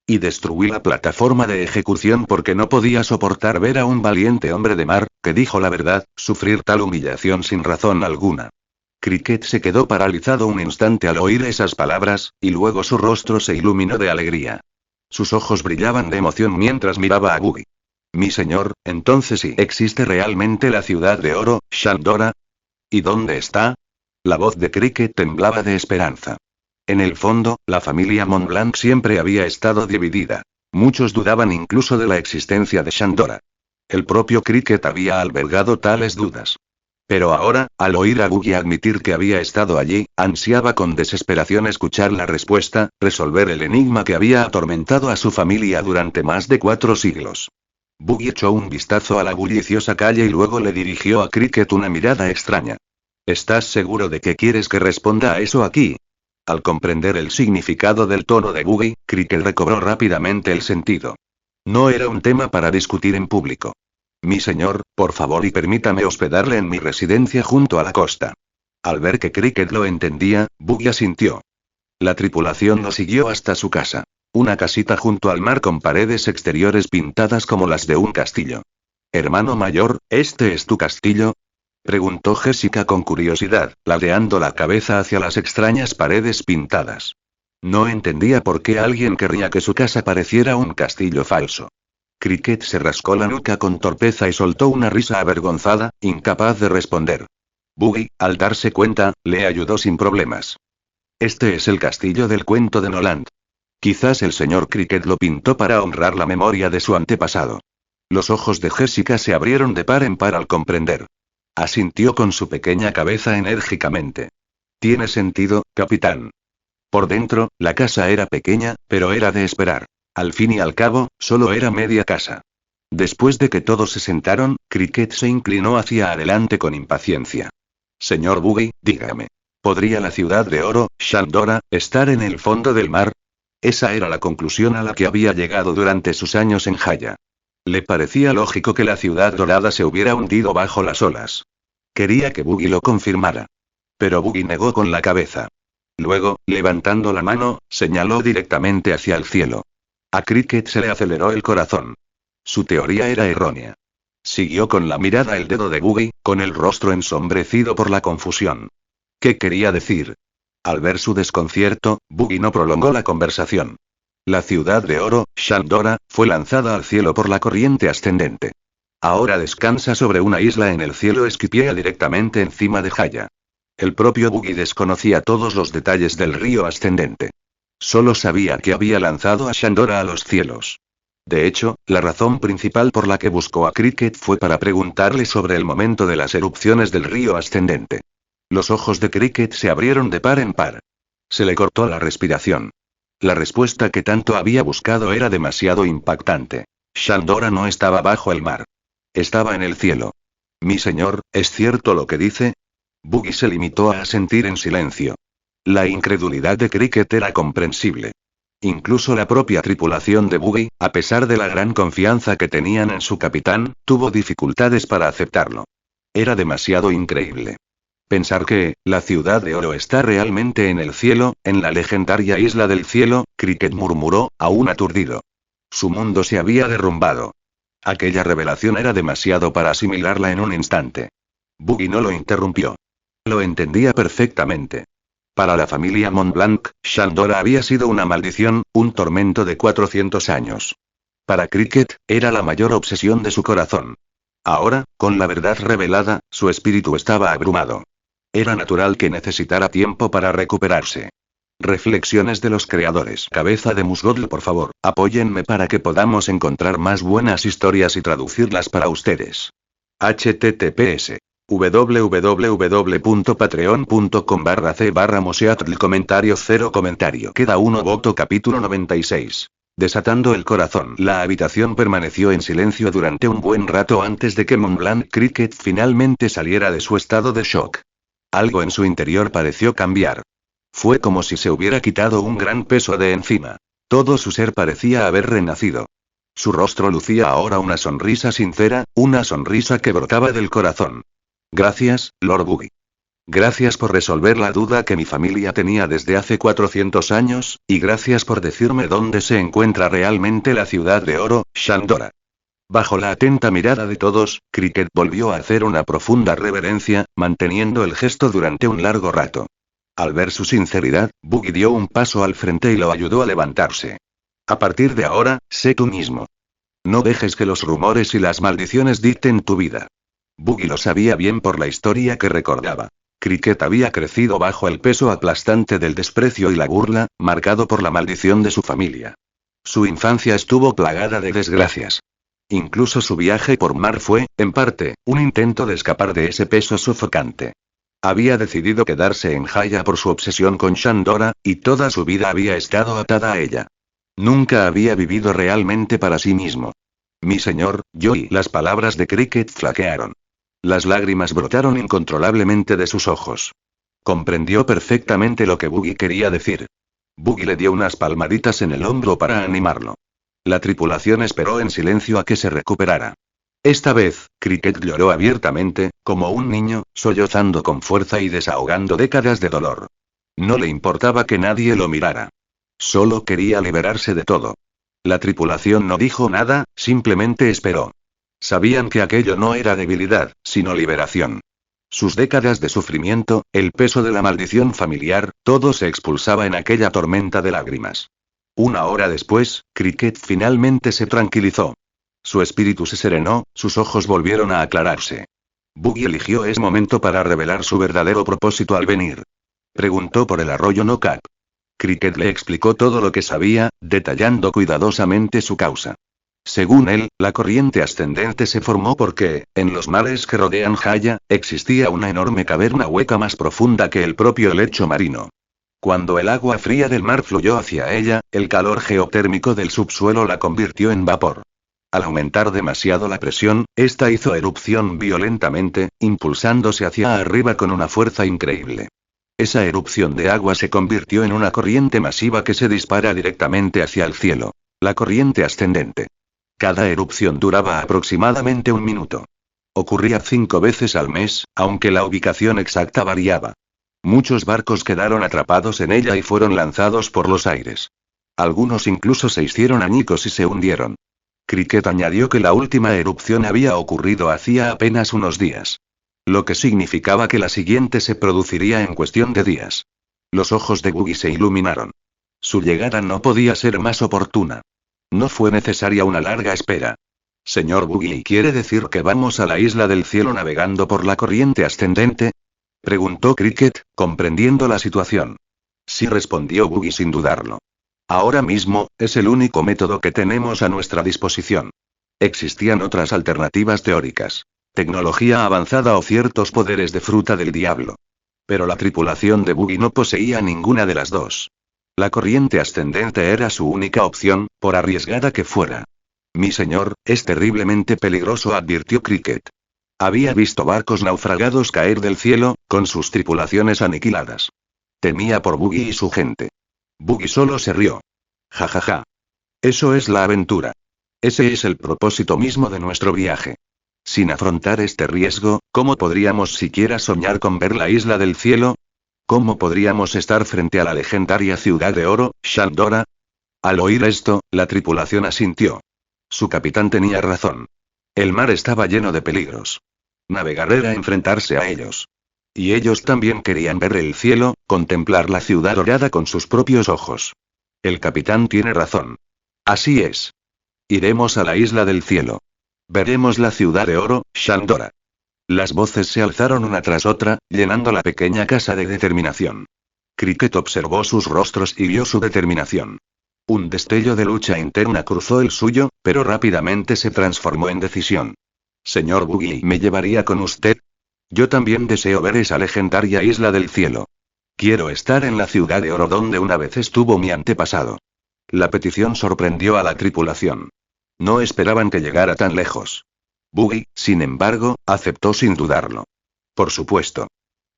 Y destruí la plataforma de ejecución porque no podía soportar ver a un valiente hombre de mar, que dijo la verdad, sufrir tal humillación sin razón alguna. Cricket se quedó paralizado un instante al oír esas palabras, y luego su rostro se iluminó de alegría. Sus ojos brillaban de emoción mientras miraba a Buggy. Mi señor, entonces sí existe realmente la ciudad de oro, Shandora. ¿Y dónde está? La voz de Cricket temblaba de esperanza. En el fondo, la familia Montblanc siempre había estado dividida. Muchos dudaban incluso de la existencia de Shandora. El propio Cricket había albergado tales dudas. Pero ahora, al oír a Buggy admitir que había estado allí, ansiaba con desesperación escuchar la respuesta, resolver el enigma que había atormentado a su familia durante más de 4 siglos. Buggy echó un vistazo a la bulliciosa calle y luego le dirigió a Cricket una mirada extraña. ¿Estás seguro de que quieres que responda a eso aquí? Al comprender el significado del tono de Buggy, Cricket recobró rápidamente el sentido. No era un tema para discutir en público. Mi señor, por favor y permítame hospedarle en mi residencia junto a la costa. Al ver que Cricket lo entendía, Buggy asintió. La tripulación lo siguió hasta su casa. Una casita junto al mar con paredes exteriores pintadas como las de un castillo. Hermano mayor, ¿este es tu castillo? Preguntó Jessica con curiosidad, ladeando la cabeza hacia las extrañas paredes pintadas. No entendía por qué alguien querría que su casa pareciera un castillo falso. Cricket se rascó la nuca con torpeza y soltó una risa avergonzada, incapaz de responder. Buggy, al darse cuenta, le ayudó sin problemas. Este es el castillo del cuento de Noland. Quizás el señor Cricket lo pintó para honrar la memoria de su antepasado. Los ojos de Jessica se abrieron de par en par al comprender. Asintió con su pequeña cabeza enérgicamente. Tiene sentido, capitán. Por dentro, la casa era pequeña, pero era de esperar. Al fin y al cabo, solo era media casa. Después de que todos se sentaron, Cricket se inclinó hacia adelante con impaciencia. Señor Buggy, dígame. ¿Podría la ciudad de oro, Shandora, estar en el fondo del mar? Esa era la conclusión a la que había llegado durante sus años en Jaya. Le parecía lógico que la ciudad dorada se hubiera hundido bajo las olas. Quería que Buggy lo confirmara. Pero Buggy negó con la cabeza. Luego, levantando la mano, señaló directamente hacia el cielo. A Cricket se le aceleró el corazón. Su teoría era errónea. Siguió con la mirada el dedo de Boogie, con el rostro ensombrecido por la confusión. ¿Qué quería decir? Al ver su desconcierto, Boogie no prolongó la conversación. La ciudad de oro, Shandora, fue lanzada al cielo por la corriente ascendente. Ahora descansa sobre una isla en el cielo Esquipiea directamente encima de Jaya. El propio Boogie desconocía todos los detalles del río ascendente. Solo sabía que había lanzado a Shandora a los cielos. De hecho, la razón principal por la que buscó a Cricket fue para preguntarle sobre el momento de las erupciones del río ascendente. Los ojos de Cricket se abrieron de par en par. Se le cortó la respiración. La respuesta que tanto había buscado era demasiado impactante. Shandora no estaba bajo el mar. Estaba en el cielo. Mi señor, ¿es cierto lo que dice? Boogie se limitó a asentir en silencio. La incredulidad de Cricket era comprensible. Incluso la propia tripulación de Boogie, a pesar de la gran confianza que tenían en su capitán, tuvo dificultades para aceptarlo. Era demasiado increíble. Pensar que, la ciudad de oro está realmente en el cielo, en la legendaria isla del cielo, Cricket murmuró, aún aturdido. Su mundo se había derrumbado. Aquella revelación era demasiado para asimilarla en un instante. Boogie no lo interrumpió. Lo entendía perfectamente. Para la familia Montblanc, Shandora había sido una maldición, un tormento de 400 años. Para Cricket, era la mayor obsesión de su corazón. Ahora, con la verdad revelada, su espíritu estaba abrumado. Era natural que necesitara tiempo para recuperarse. Reflexiones de los creadores. Cabeza de Musgold, por favor, apóyenme para que podamos encontrar más buenas historias y traducirlas para ustedes. https www.patreon.com/c/moseatl comentario 0 comentario. Queda uno voto. Capítulo 96. Desatando el corazón. La habitación permaneció en silencio durante un buen rato antes de que Montblanc Cricket finalmente saliera de su estado de shock. Algo en su interior pareció cambiar. Fue como si se hubiera quitado un gran peso de encima. Todo su ser parecía haber renacido. Su rostro lucía ahora una sonrisa sincera, una sonrisa que brotaba del corazón. Gracias, Lord Boogie. Gracias por resolver la duda que mi familia tenía desde hace 400 años, y gracias por decirme dónde se encuentra realmente la ciudad de oro, Shandora. Bajo la atenta mirada de todos, Cricket volvió a hacer una profunda reverencia, manteniendo el gesto durante un largo rato. Al ver su sinceridad, Boogie dio un paso al frente y lo ayudó a levantarse. A partir de ahora, sé tú mismo. No dejes que los rumores y las maldiciones dicten tu vida. Boogie lo sabía bien por la historia que recordaba. Cricket había crecido bajo el peso aplastante del desprecio y la burla, marcado por la maldición de su familia. Su infancia estuvo plagada de desgracias. Incluso su viaje por mar fue, en parte, un intento de escapar de ese peso sofocante. Había decidido quedarse en Jaya por su obsesión con Shandora, y toda su vida había estado atada a ella. Nunca había vivido realmente para sí mismo. Mi señor, Joey. Las palabras de Cricket flaquearon. Las lágrimas brotaron incontrolablemente de sus ojos. Comprendió perfectamente lo que Boogie quería decir. Boogie le dio unas palmaditas en el hombro para animarlo. La tripulación esperó en silencio a que se recuperara. Esta vez, Cricket lloró abiertamente, como un niño, sollozando con fuerza y desahogando décadas de dolor. No le importaba que nadie lo mirara. Solo quería liberarse de todo. La tripulación no dijo nada, simplemente esperó. Sabían que aquello no era debilidad, sino liberación. Sus décadas de sufrimiento, el peso de la maldición familiar, todo se expulsaba en aquella tormenta de lágrimas. Una hora después, Cricket finalmente se tranquilizó. Su espíritu se serenó, sus ojos volvieron a aclararse. Boogie eligió ese momento para revelar su verdadero propósito al venir. Preguntó por el arroyo Nokap. Cricket le explicó todo lo que sabía, detallando cuidadosamente su causa. Según él, la corriente ascendente se formó porque, en los mares que rodean Jaya, existía una enorme caverna hueca más profunda que el propio lecho marino. Cuando el agua fría del mar fluyó hacia ella, el calor geotérmico del subsuelo la convirtió en vapor. Al aumentar demasiado la presión, esta hizo erupción violentamente, impulsándose hacia arriba con una fuerza increíble. Esa erupción de agua se convirtió en una corriente masiva que se dispara directamente hacia el cielo. La corriente ascendente. Cada erupción duraba aproximadamente un minuto. Ocurría 5 veces al mes, aunque la ubicación exacta variaba. Muchos barcos quedaron atrapados en ella y fueron lanzados por los aires. Algunos incluso se hicieron añicos y se hundieron. Cricket añadió que la última erupción había ocurrido hacía apenas unos días. Lo que significaba que la siguiente se produciría en cuestión de días. Los ojos de Boogie se iluminaron. Su llegada no podía ser más oportuna. No fue necesaria una larga espera. Señor Boogie, ¿quiere decir que vamos a la isla del cielo navegando por la corriente ascendente? Preguntó Cricket, comprendiendo la situación. Sí, respondió Boogie sin dudarlo. Ahora mismo, es el único método que tenemos a nuestra disposición. Existían otras alternativas teóricas. Tecnología avanzada o ciertos poderes de fruta del diablo. Pero la tripulación de Boogie no poseía ninguna de las dos. La corriente ascendente era su única opción, por arriesgada que fuera. Mi señor, es terriblemente peligroso, advirtió Cricket. Había visto barcos naufragados caer del cielo, con sus tripulaciones aniquiladas. Temía por Boogie y su gente. Boogie solo se rió. Ja ja ja. Eso es la aventura. Ese es el propósito mismo de nuestro viaje. Sin afrontar este riesgo, ¿cómo podríamos siquiera soñar con ver la isla del cielo? ¿Cómo podríamos estar frente a la legendaria ciudad de oro, Shandora? Al oír esto, la tripulación asintió. Su capitán tenía razón. El mar estaba lleno de peligros. Navegar era enfrentarse a ellos. Y ellos también querían ver el cielo, contemplar la ciudad dorada con sus propios ojos. El capitán tiene razón. Así es. Iremos a la isla del cielo. Veremos la ciudad de oro, Shandora. Las voces se alzaron una tras otra, llenando la pequeña casa de determinación. Cricket observó sus rostros y vio su determinación. Un destello de lucha interna cruzó el suyo, pero rápidamente se transformó en decisión. Señor Boogie, ¿me llevaría con usted? Yo también deseo ver esa legendaria isla del cielo. Quiero estar en la ciudad de oro donde una vez estuvo mi antepasado. La petición sorprendió a la tripulación. No esperaban que llegara tan lejos. Boogie, sin embargo, aceptó sin dudarlo. Por supuesto.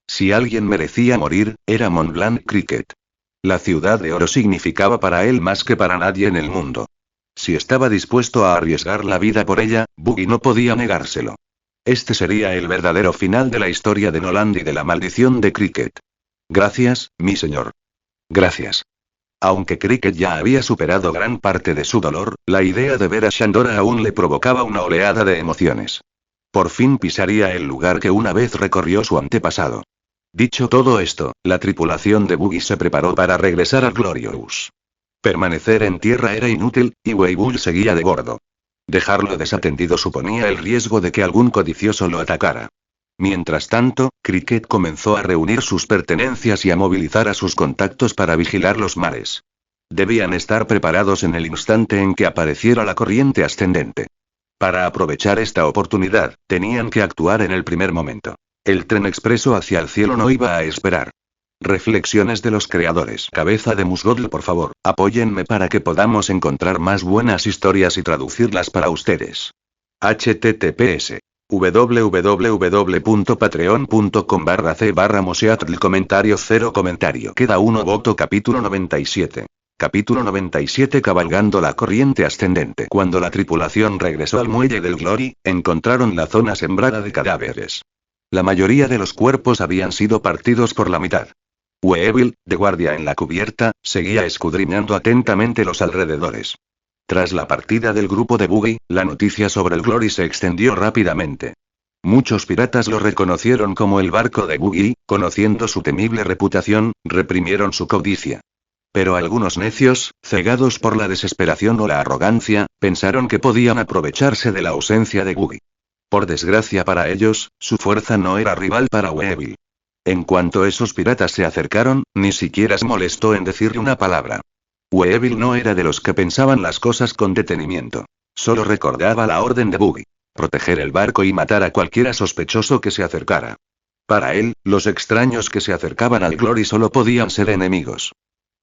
Si alguien merecía morir, era Mont Blanc Cricket. La ciudad de oro significaba para él más que para nadie en el mundo. Si estaba dispuesto a arriesgar la vida por ella, Boogie no podía negárselo. Este sería el verdadero final de la historia de Noland y de la maldición de Cricket. Gracias, mi señor. Gracias. Aunque Cricket ya había superado gran parte de su dolor, la idea de ver a Shandora aún le provocaba una oleada de emociones. Por fin pisaría el lugar que una vez recorrió su antepasado. Dicho todo esto, la tripulación de Boogie se preparó para regresar a Glorious. Permanecer en tierra era inútil, y Weibull seguía de bordo. Dejarlo desatendido suponía el riesgo de que algún codicioso lo atacara. Mientras tanto, Cricket comenzó a reunir sus pertenencias y a movilizar a sus contactos para vigilar los mares. Debían estar preparados en el instante en que apareciera la corriente ascendente. Para aprovechar esta oportunidad, tenían que actuar en el primer momento. El tren expreso hacia el cielo no iba a esperar. Reflexiones de los creadores. Cabeza de Musgold, por favor, apóyenme para que podamos encontrar más buenas historias y traducirlas para ustedes. https www.patreon.com/c/moseatl comentario 0 comentario. Queda uno voto. Capítulo 97. Capítulo 97. Cabalgando la corriente ascendente. Cuando la tripulación regresó al muelle del Glory, encontraron la zona sembrada de cadáveres. La mayoría de los cuerpos habían sido partidos por la mitad. Weevil, de guardia en la cubierta, seguía escudriñando atentamente los alrededores. Tras la partida del grupo de Boogie, la noticia sobre el Glory se extendió rápidamente. Muchos piratas lo reconocieron como el barco de Boogie, conociendo su temible reputación, reprimieron su codicia. Pero algunos necios, cegados por la desesperación o la arrogancia, pensaron que podían aprovecharse de la ausencia de Boogie. Por desgracia para ellos, su fuerza no era rival para Weevil. En cuanto esos piratas se acercaron, ni siquiera se molestó en decirle una palabra. Weevil no era de los que pensaban las cosas con detenimiento. Solo recordaba la orden de Boogie: proteger el barco y matar a cualquiera sospechoso que se acercara. Para él, los extraños que se acercaban al Glory solo podían ser enemigos.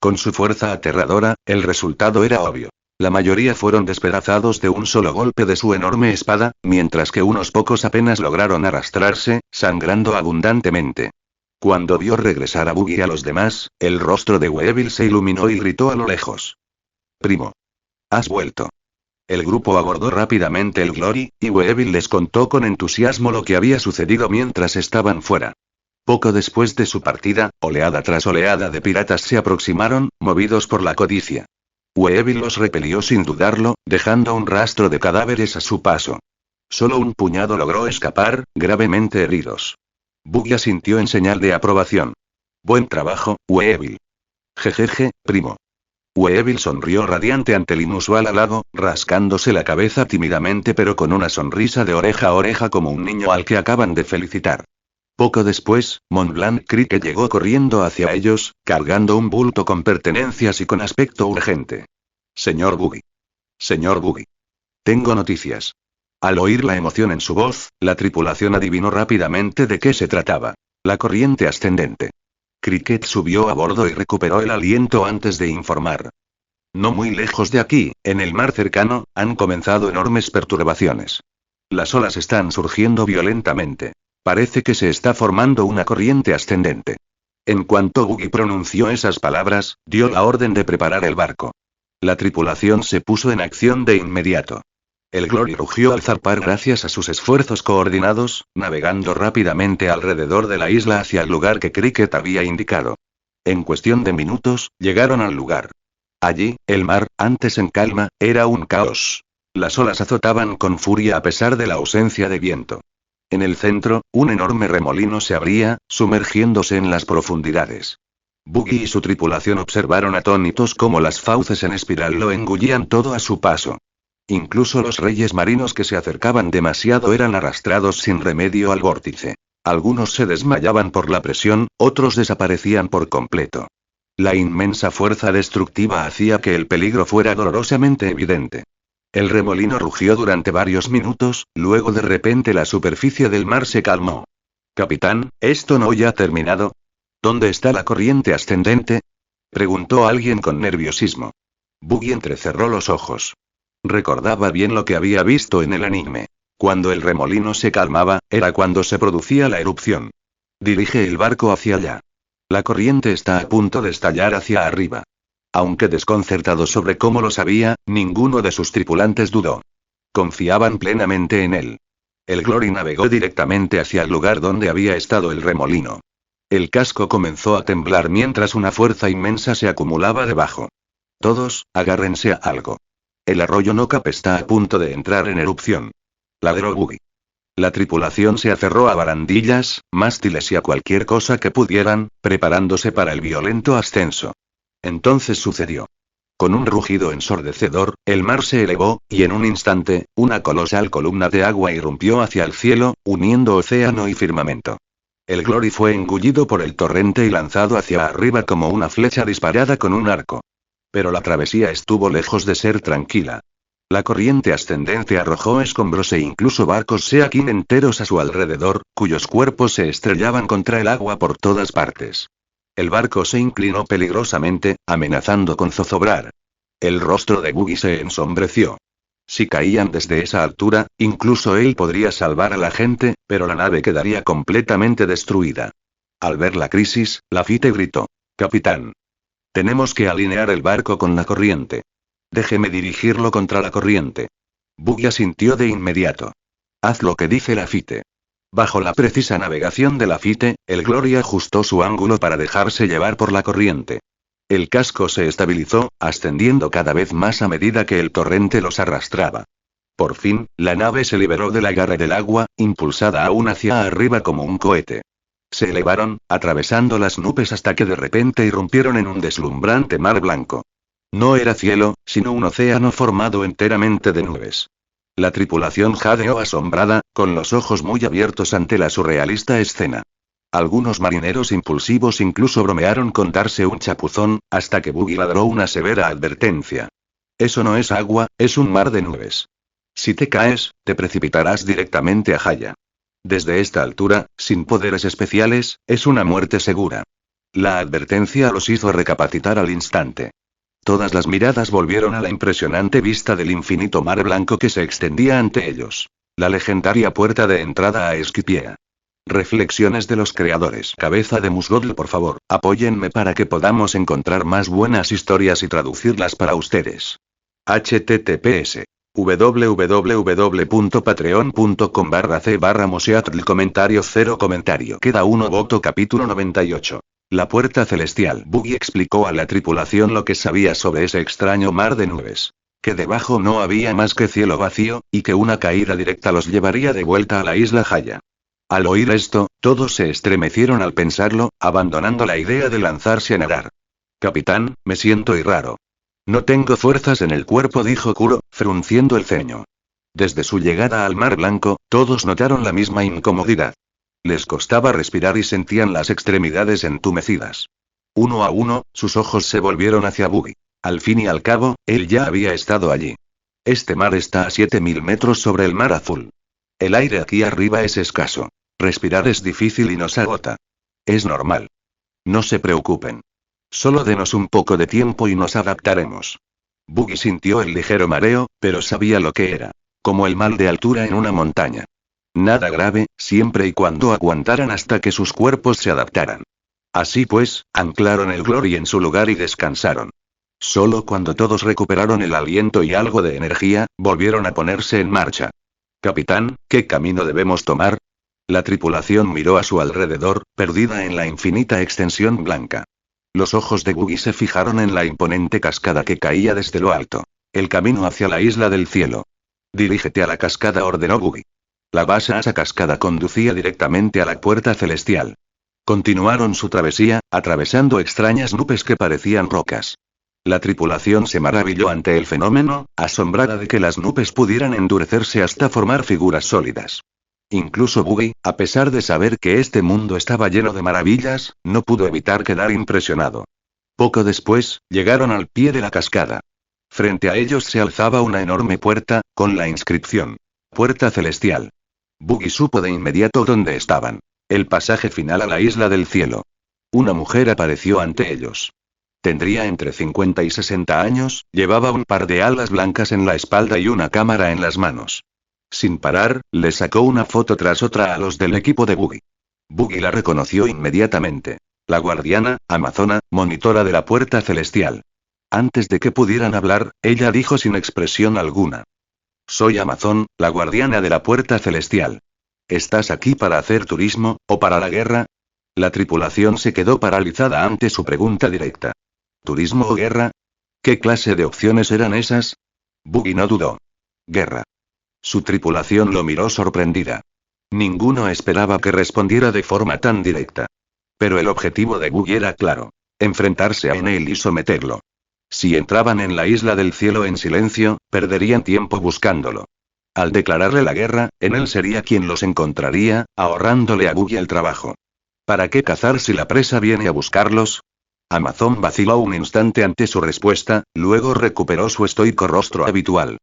Con su fuerza aterradora, el resultado era obvio. La mayoría fueron despedazados de un solo golpe de su enorme espada, mientras que unos pocos apenas lograron arrastrarse, sangrando abundantemente. Cuando vio regresar a Boogie y a los demás, el rostro de Weevil se iluminó y gritó a lo lejos: «Primo. Has vuelto». El grupo abordó rápidamente el Glory, y Weevil les contó con entusiasmo lo que había sucedido mientras estaban fuera. Poco después de su partida, oleada tras oleada de piratas se aproximaron, movidos por la codicia. Weevil los repelió sin dudarlo, dejando un rastro de cadáveres a su paso. Solo un puñado logró escapar, gravemente heridos. Buggy asintió en señal de aprobación. Buen trabajo, Weevil. Jejeje, primo. Weevil sonrió radiante ante el inusual halago, rascándose la cabeza tímidamente pero con una sonrisa de oreja a oreja como un niño al que acaban de felicitar. Poco después, Montblanc Cricket llegó corriendo hacia ellos, cargando un bulto con pertenencias y con aspecto urgente. Señor Buggy. Señor Buggy. Tengo noticias. Al oír la emoción en su voz, la tripulación adivinó rápidamente de qué se trataba. La corriente ascendente. Cricket subió a bordo y recuperó el aliento antes de informar. No muy lejos de aquí, en el mar cercano, han comenzado enormes perturbaciones. Las olas están surgiendo violentamente. Parece que se está formando una corriente ascendente. En cuanto Buggy pronunció esas palabras, dio la orden de preparar el barco. La tripulación se puso en acción de inmediato. El Glory rugió al zarpar gracias a sus esfuerzos coordinados, navegando rápidamente alrededor de la isla hacia el lugar que Cricket había indicado. En cuestión de minutos, llegaron al lugar. Allí, el mar, antes en calma, era un caos. Las olas azotaban con furia a pesar de la ausencia de viento. En el centro, un enorme remolino se abría, sumergiéndose en las profundidades. Buggy y su tripulación observaron atónitos cómo las fauces en espiral lo engullían todo a su paso. Incluso los reyes marinos que se acercaban demasiado eran arrastrados sin remedio al vórtice. Algunos se desmayaban por la presión, otros desaparecían por completo. La inmensa fuerza destructiva hacía que el peligro fuera dolorosamente evidente. El remolino rugió durante varios minutos, luego de repente la superficie del mar se calmó. Capitán, ¿esto no ya ha terminado? ¿Dónde está la corriente ascendente? Preguntó alguien con nerviosismo. Buggy entrecerró los ojos. Recordaba bien lo que había visto en el anime. Cuando el remolino se calmaba, era cuando se producía la erupción. Dirige el barco hacia allá. La corriente está a punto de estallar hacia arriba. Aunque desconcertado sobre cómo lo sabía, ninguno de sus tripulantes dudó. Confiaban plenamente en él. El Glory navegó directamente hacia el lugar donde había estado el remolino. El casco comenzó a temblar mientras una fuerza inmensa se acumulaba debajo. Todos, agárrense a algo. El arroyo Nocap está a punto de entrar en erupción. Ladró Buggy. La tripulación se aferró a barandillas, mástiles y a cualquier cosa que pudieran, preparándose para el violento ascenso. Entonces sucedió. Con un rugido ensordecedor, el mar se elevó, y en un instante, una colosal columna de agua irrumpió hacia el cielo, uniendo océano y firmamento. El Glory fue engullido por el torrente y lanzado hacia arriba como una flecha disparada con un arco. Pero la travesía estuvo lejos de ser tranquila. La corriente ascendente arrojó escombros e incluso barcos Seakin enteros a su alrededor, cuyos cuerpos se estrellaban contra el agua por todas partes. El barco se inclinó peligrosamente, amenazando con zozobrar. El rostro de Buggy se ensombreció. Si caían desde esa altura, incluso él podría salvar a la gente, pero la nave quedaría completamente destruida. Al ver la crisis, Lafitte gritó: «Capitán. Tenemos que alinear el barco con la corriente. Déjeme dirigirlo contra la corriente». Buggy asintió de inmediato. «Haz lo que dice Lafitte». Bajo la precisa navegación de Lafitte, el Glory ajustó su ángulo para dejarse llevar por la corriente. El casco se estabilizó, ascendiendo cada vez más a medida que el torrente los arrastraba. Por fin, la nave se liberó del agarre del agua, impulsada aún hacia arriba como un cohete. Se elevaron, atravesando las nubes hasta que de repente irrumpieron en un deslumbrante mar blanco. No era cielo, sino un océano formado enteramente de nubes. La tripulación jadeó asombrada, con los ojos muy abiertos ante la surrealista escena. Algunos marineros impulsivos incluso bromearon con darse un chapuzón, hasta que Buggy ladró una severa advertencia. «Eso no es agua, es un mar de nubes. Si te caes, te precipitarás directamente a Jaya. Desde esta altura, sin poderes especiales, es una muerte segura». La advertencia los hizo recapacitar al instante. Todas las miradas volvieron a la impresionante vista del infinito mar blanco que se extendía ante ellos. La legendaria puerta de entrada a Esquipiea. Reflexiones de los creadores. Cabeza de Musgodl, por favor, apóyenme para que podamos encontrar más buenas historias y traducirlas para ustedes. https www.patreon.com/c/Moseatl comentario 0 comentario. Queda 1 voto. Capítulo 98. La puerta celestial. Buggy explicó a la tripulación lo que sabía sobre ese extraño mar de nubes. Que debajo no había más que cielo vacío, y que una caída directa los llevaría de vuelta a la isla Haya. Al oír esto, todos se estremecieron al pensarlo, abandonando la idea de lanzarse a nadar. Capitán, me siento raro. No tengo fuerzas en el cuerpo, dijo Kuro, frunciendo el ceño. Desde su llegada al Mar Blanco, todos notaron la misma incomodidad. Les costaba respirar y sentían las extremidades entumecidas. Uno a uno, sus ojos se volvieron hacia Buggy. Al fin y al cabo, él ya había estado allí. Este mar está a 7000 metros sobre el mar azul. El aire aquí arriba es escaso. Respirar es difícil y nos agota. Es normal. No se preocupen. Solo denos un poco de tiempo y nos adaptaremos. Buggy sintió el ligero mareo, pero sabía lo que era. Como el mal de altura en una montaña. Nada grave, siempre y cuando aguantaran hasta que sus cuerpos se adaptaran. Así pues, anclaron el Glory en su lugar y descansaron. Solo cuando todos recuperaron el aliento y algo de energía, volvieron a ponerse en marcha. Capitán, ¿qué camino debemos tomar? La tripulación miró a su alrededor, perdida en la infinita extensión blanca. Los ojos de Buggy se fijaron en la imponente cascada que caía desde lo alto. El camino hacia la isla del cielo. Dirígete a la cascada, ordenó Buggy. La vasasa cascada conducía directamente a la puerta celestial. Continuaron su travesía, atravesando extrañas nubes que parecían rocas. La tripulación se maravilló ante el fenómeno, asombrada de que las nubes pudieran endurecerse hasta formar figuras sólidas. Incluso Buggy, a pesar de saber que este mundo estaba lleno de maravillas, no pudo evitar quedar impresionado. Poco después, llegaron al pie de la cascada. Frente a ellos se alzaba una enorme puerta, con la inscripción: Puerta Celestial. Buggy supo de inmediato dónde estaban. El pasaje final a la isla del cielo. Una mujer apareció ante ellos. Tendría entre 50 y 60 años, llevaba un par de alas blancas en la espalda y una cámara en las manos. Sin parar, le sacó una foto tras otra a los del equipo de Buggy. Buggy la reconoció inmediatamente. La guardiana, Amazona, monitora de la puerta celestial. Antes de que pudieran hablar, ella dijo sin expresión alguna: Soy Amazon, la guardiana de la puerta celestial. ¿Estás aquí para hacer turismo, o para la guerra? La tripulación se quedó paralizada ante su pregunta directa. ¿Turismo o guerra? ¿Qué clase de opciones eran esas? Buggy no dudó. Guerra. Su tripulación lo miró sorprendida. Ninguno esperaba que respondiera de forma tan directa. Pero el objetivo de Buggy era claro: enfrentarse a Enel y someterlo. Si entraban en la isla del cielo en silencio, perderían tiempo buscándolo. Al declararle la guerra, Enel sería quien los encontraría, ahorrándole a Buggy el trabajo. ¿Para qué cazar si la presa viene a buscarlos? Amazon vaciló un instante ante su respuesta, luego recuperó su estoico rostro habitual.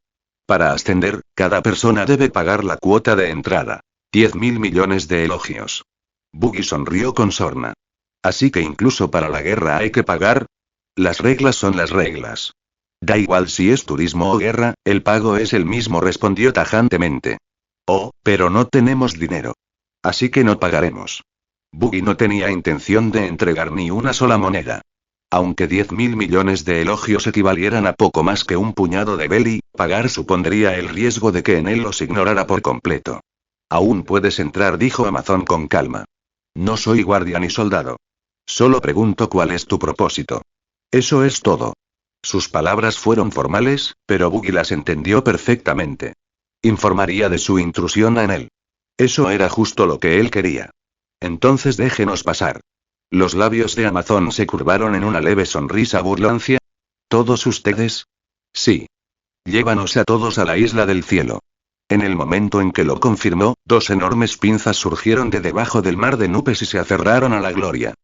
Para ascender, cada persona debe pagar la cuota de entrada. 10.000 millones de elogios. Buggy sonrió con sorna. ¿Así que incluso para la guerra hay que pagar? Las reglas son las reglas. Da igual si es turismo o guerra, el pago es el mismo, respondió tajantemente. Oh, pero no tenemos dinero. Así que no pagaremos. Buggy no tenía intención de entregar ni una sola moneda. Aunque 10.000 millones de elogios equivalieran a poco más que un puñado de belly, pagar supondría el riesgo de que Enel los ignorara por completo. Aún puedes entrar, dijo Amazon con calma. No soy guardia ni soldado. Solo pregunto cuál es tu propósito. Eso es todo. Sus palabras fueron formales, pero Buggy las entendió perfectamente. Informaría de su intrusión a Enel. Eso era justo lo que él quería. Entonces déjenos pasar. Los labios de Amazon se curvaron en una leve sonrisa burlancia. ¿Todos ustedes? Sí. Llévanos a todos a la isla del cielo. En el momento en que lo confirmó, dos enormes pinzas surgieron de debajo del mar de nubes y se aferraron a la gloria.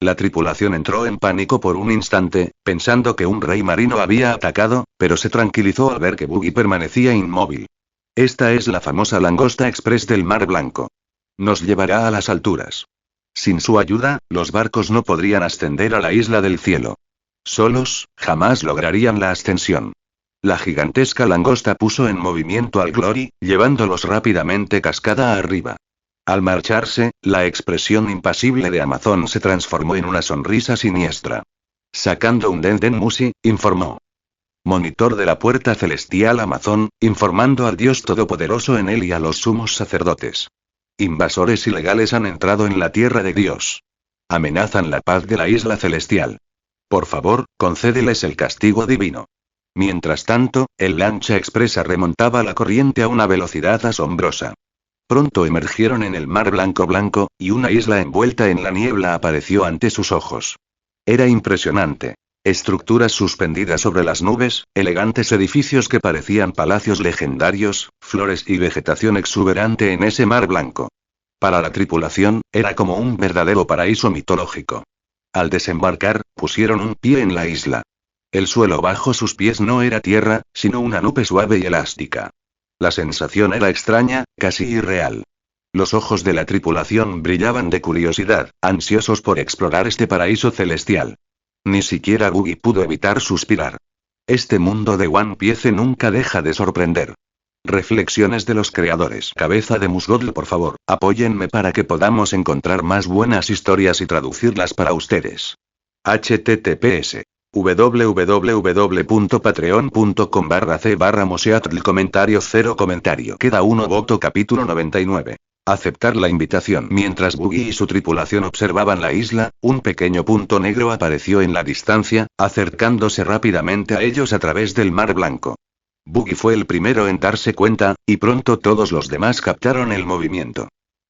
La tripulación entró en pánico por un instante, pensando que un rey marino había atacado, pero se tranquilizó al ver que Buggy permanecía inmóvil. Esta es la famosa langosta express del Mar Blanco. Nos llevará a las alturas. Sin su ayuda, los barcos no podrían ascender a la isla del cielo. Solos, jamás lograrían la ascensión. La gigantesca langosta puso en movimiento al Glory, llevándolos rápidamente cascada arriba. Al marcharse, la expresión impasible de Amazon se transformó en una sonrisa siniestra. Sacando un Denden Musi, informó. monitor de la puerta celestial Amazon, informando al Dios Todopoderoso en él y a los sumos sacerdotes. Invasores ilegales han entrado en la tierra de Dios. Amenazan la paz de la isla celestial. Por favor, concédeles el castigo divino. Mientras tanto, el lancha expresa remontaba la corriente a una velocidad asombrosa. Pronto emergieron en el mar blanco, y una isla envuelta en la niebla apareció ante sus ojos. Era impresionante. Estructuras suspendidas sobre las nubes, elegantes edificios que parecían palacios legendarios, flores y vegetación exuberante en ese mar blanco. Para la tripulación, era como un verdadero paraíso mitológico. Al desembarcar, pusieron un pie en la isla. El suelo bajo sus pies no era tierra, sino una nube suave y elástica. La sensación era extraña, casi irreal. Los ojos de la tripulación brillaban de curiosidad, ansiosos por explorar este paraíso celestial. Ni siquiera Buggy pudo evitar suspirar. Este mundo de One Piece nunca deja de sorprender. Reflexiones de los creadores. Cabeza de Musgold, por favor, apóyenme para que podamos encontrar más buenas historias y traducirlas para ustedes. https www.patreon.com/c/moseatl comentario 0 comentario. Queda uno voto. Capítulo 99. Aceptar la invitación. Mientras Buggy y su tripulación observaban la isla, un pequeño punto negro apareció en la distancia, acercándose rápidamente a ellos a través del mar blanco. Buggy fue el primero en darse cuenta, y pronto todos los demás captaron el movimiento.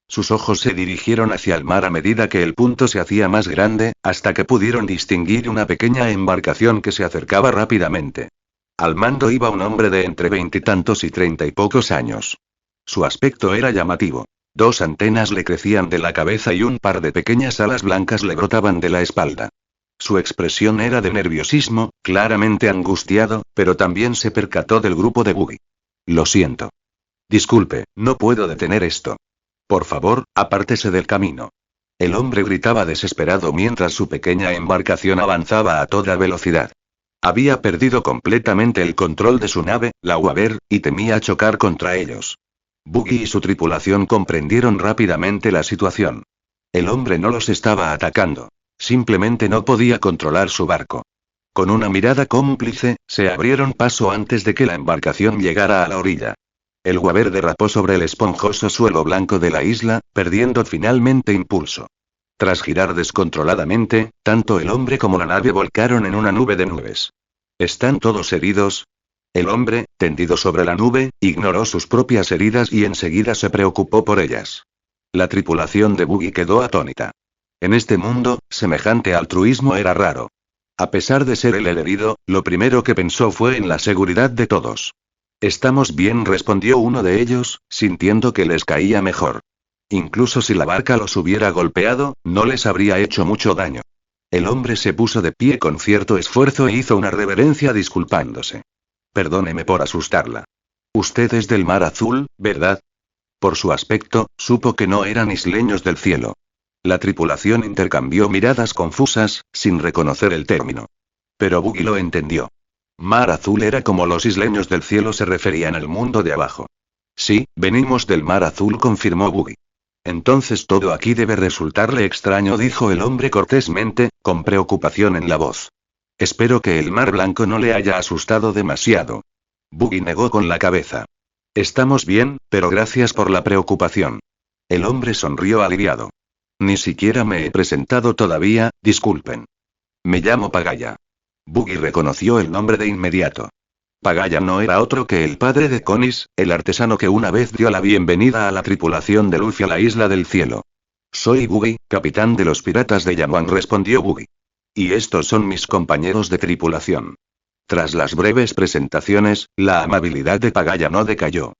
Sus ojos se dirigieron hacia el mar a medida que el punto se hacía más grande, hasta que pudieron distinguir una pequeña embarcación que se acercaba rápidamente. Al mando iba un hombre de entre veintitantos y 30 y pocos años. Su aspecto era llamativo. 2 antenas le crecían de la cabeza y un par de pequeñas alas blancas le brotaban de la espalda. Su expresión era de nerviosismo, claramente angustiado, pero también se percató del grupo de Buggy. Lo siento. Disculpe, no puedo detener esto. Por favor, apártese del camino. El hombre gritaba desesperado mientras su pequeña embarcación avanzaba a toda velocidad. Había perdido completamente el control de su nave, la Waver, y temía chocar contra ellos. Buggy y su tripulación comprendieron rápidamente la situación. El hombre no los estaba atacando. Simplemente no podía controlar su barco. Con una mirada cómplice, se abrieron paso antes de que la embarcación llegara a la orilla. El Waver derrapó sobre el esponjoso suelo blanco de la isla, perdiendo finalmente impulso. Tras girar descontroladamente, tanto el hombre como la nave volcaron en una nube de nubes. ¿Están todos heridos? El hombre, tendido sobre la nube, ignoró sus propias heridas y enseguida se preocupó por ellas. La tripulación de Buggy quedó atónita. En este mundo, semejante altruismo era raro. A pesar de ser él el herido, lo primero que pensó fue en la seguridad de todos. «Estamos bien», respondió uno de ellos, sintiendo que les caía mejor. Incluso si la barca los hubiera golpeado, no les habría hecho mucho daño. El hombre se puso de pie con cierto esfuerzo e hizo una reverencia disculpándose. «Perdóneme por asustarla. Usted es del Mar Azul, ¿verdad?» Por su aspecto, supo que no eran isleños del cielo. La tripulación intercambió miradas confusas, sin reconocer el término. Pero Buggy lo entendió. Mar Azul era como los isleños del cielo se referían al mundo de abajo. Sí, venimos del Mar Azul, confirmó Buggy. Entonces todo aquí debe resultarle extraño, dijo el hombre cortésmente, con preocupación en la voz. Espero que el Mar Blanco no le haya asustado demasiado. Buggy negó con la cabeza. Estamos bien, pero gracias por la preocupación. El hombre sonrió aliviado. Ni siquiera me he presentado todavía, disculpen. Me llamo Pagaya. Buggy reconoció el nombre de inmediato. Pagaya no era otro que el padre de Conis, el artesano que una vez dio la bienvenida a la tripulación de Luffy a la isla del cielo. Soy Buggy, capitán de los piratas de Yamwan, respondió Buggy. Y estos son mis compañeros de tripulación. Tras las breves presentaciones, la amabilidad de Pagaya no decayó.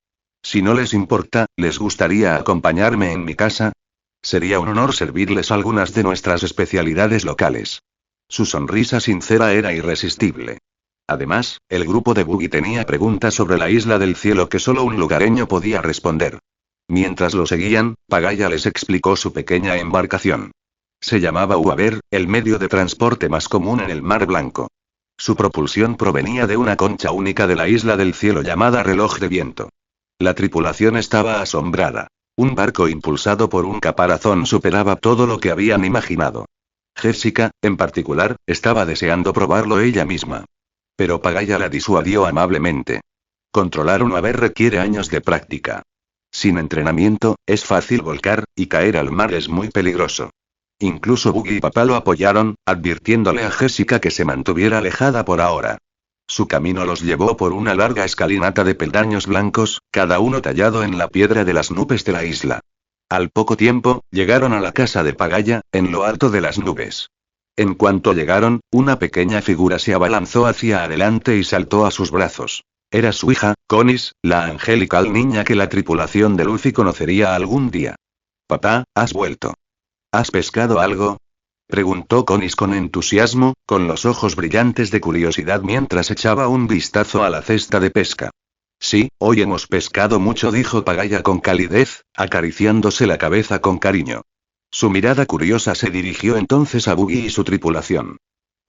Si no les importa, ¿les gustaría acompañarme en mi casa? Sería un honor servirles algunas de nuestras especialidades locales. Su sonrisa sincera era irresistible. Además, el grupo de Buggy tenía preguntas sobre la isla del cielo que solo un lugareño podía responder. Mientras lo seguían, Pagaya les explicó su pequeña embarcación. Se llamaba Waver, el medio de transporte más común en el Mar Blanco. Su propulsión provenía de una concha única de la isla del cielo llamada Reloj de Viento. La tripulación estaba asombrada. Un barco impulsado por un caparazón superaba todo lo que habían imaginado. Jessica, en particular, estaba deseando probarlo ella misma. Pero Pagaya la disuadió amablemente. Controlar un ave requiere años de práctica. Sin entrenamiento, es fácil volcar, y caer al mar es muy peligroso. Incluso Buggy y papá lo apoyaron, advirtiéndole a Jessica que se mantuviera alejada por ahora. Su camino los llevó por una larga escalinata de peldaños blancos, cada uno tallado en la piedra de las nubes de la isla. Al poco tiempo, llegaron a la casa de Pagaya, en lo alto de las nubes. En cuanto llegaron, una pequeña figura se abalanzó hacia adelante y saltó a sus brazos. Era su hija, Conis, la angelical niña que la tripulación de Luffy conocería algún día. «Papá, ¿has vuelto? ¿Has pescado algo?», preguntó Conis con entusiasmo, con los ojos brillantes de curiosidad mientras echaba un vistazo a la cesta de pesca. «Sí, hoy hemos pescado mucho», dijo Pagaya con calidez, acariciándose la cabeza con cariño. Su mirada curiosa se dirigió entonces a Buggy y su tripulación.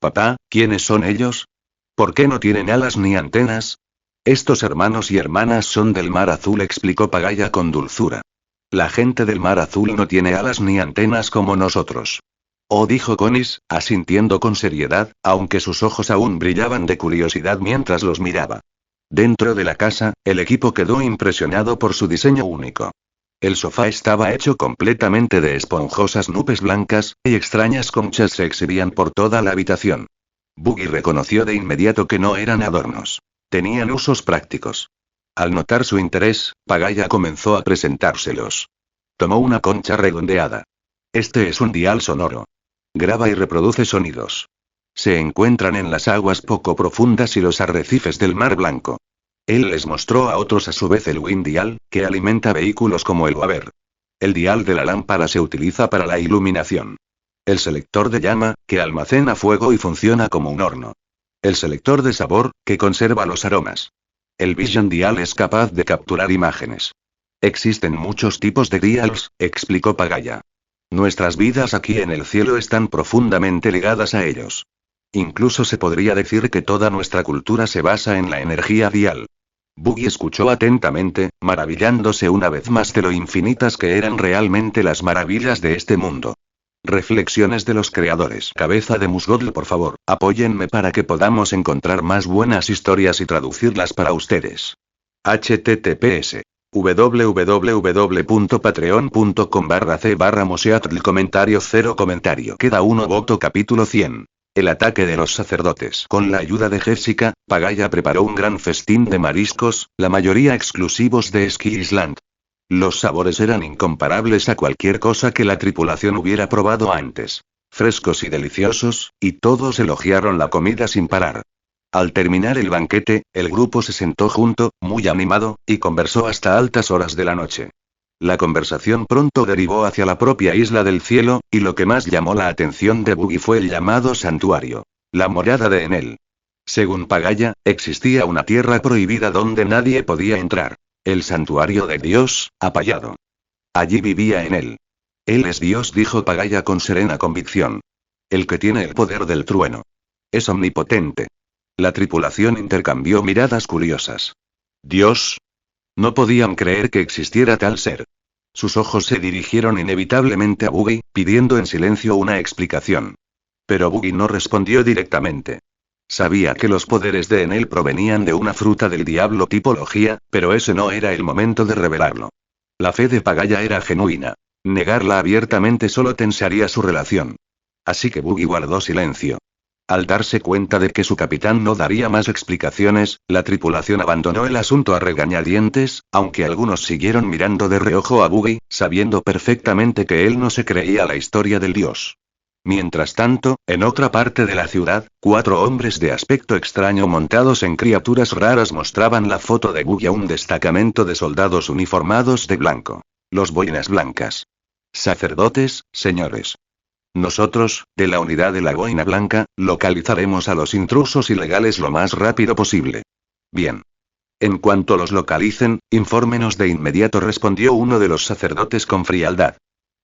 «Papá, ¿quiénes son ellos? ¿Por qué no tienen alas ni antenas?». «Estos hermanos y hermanas son del Mar Azul», explicó Pagaya con dulzura. «La gente del Mar Azul no tiene alas ni antenas como nosotros». «Oh», dijo Conis, asintiendo con seriedad, aunque sus ojos aún brillaban de curiosidad mientras los miraba. Dentro de la casa, el equipo quedó impresionado por su diseño único. El sofá estaba hecho completamente de esponjosas nubes blancas, y extrañas conchas se exhibían por toda la habitación. Buggy reconoció de inmediato que no eran adornos. Tenían usos prácticos. Al notar su interés, Pagaya comenzó a presentárselos. Tomó una concha redondeada. «Este es un dial sonoro. Graba y reproduce sonidos. Se encuentran en las aguas poco profundas y los arrecifes del Mar Blanco». Él les mostró a otros a su vez el Wind Dial, que alimenta vehículos como el Waver. El dial de la lámpara se utiliza para la iluminación. El selector de llama, que almacena fuego y funciona como un horno. El selector de sabor, que conserva los aromas. El Vision Dial es capaz de capturar imágenes. Existen muchos tipos de dials, explicó Pagaya. Nuestras vidas aquí en el cielo están profundamente ligadas a ellos. Incluso se podría decir que toda nuestra cultura se basa en la energía dial. Buggy escuchó atentamente, maravillándose una vez más de lo infinitas que eran realmente las maravillas de este mundo. Reflexiones de los creadores. Cabeza de Musgold, por favor, apóyenme para que podamos encontrar más buenas historias y traducirlas para ustedes. https www.patreon.com/c/moseatl comentario 0 comentario. Queda uno voto. Capítulo 100. El ataque de los sacerdotes. Con la ayuda de Jessica, Pagaya preparó un gran festín de mariscos, la mayoría exclusivos de Ski Island. Los sabores eran incomparables a cualquier cosa que la tripulación hubiera probado antes. Frescos y deliciosos, y todos elogiaron la comida sin parar. Al terminar el banquete, el grupo se sentó junto, muy animado, y conversó hasta altas horas de la noche. La conversación pronto derivó hacia la propia isla del cielo, y lo que más llamó la atención de Buggy fue el llamado santuario. La morada de Enel. Según Pagaya, existía una tierra prohibida donde nadie podía entrar. El santuario de Dios, Apayado. Allí vivía Enel. Él es Dios, dijo Pagaya con serena convicción. El que tiene el poder del trueno. Es omnipotente. La tripulación intercambió miradas curiosas. ¿Dios? No podían creer que existiera tal ser. Sus ojos se dirigieron inevitablemente a Buggy, pidiendo en silencio una explicación. Pero Buggy no respondió directamente. Sabía que los poderes de Enel provenían de una fruta del diablo tipología, pero ese no era el momento de revelarlo. La fe de Pagaya era genuina. Negarla abiertamente solo tensaría su relación. Así que Buggy guardó silencio. Al darse cuenta de que su capitán no daría más explicaciones, la tripulación abandonó el asunto a regañadientes, aunque algunos siguieron mirando de reojo a Buggy, sabiendo perfectamente que él no se creía la historia del dios. Mientras tanto, en otra parte de la ciudad, 4 hombres de aspecto extraño montados en criaturas raras mostraban la foto de Buggy a un destacamento de soldados uniformados de blanco. Los boinas blancas. Sacerdotes, señores. Nosotros, de la unidad de la boina blanca, localizaremos a los intrusos ilegales lo más rápido posible. Bien. En cuanto los localicen, infórmenos de inmediato, respondió uno de los sacerdotes con frialdad.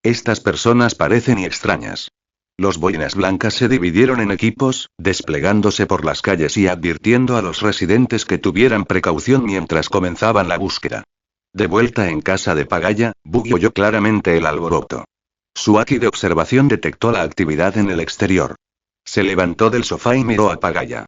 Estas personas parecen extrañas. Los boinas blancas se dividieron en equipos, desplegándose por las calles y advirtiendo a los residentes que tuvieran precaución mientras comenzaban la búsqueda. De vuelta en casa de Pagaya, Buggy oyó claramente el alboroto. Su Aki de observación detectó la actividad en el exterior. Se levantó del sofá y miró a Pagaya.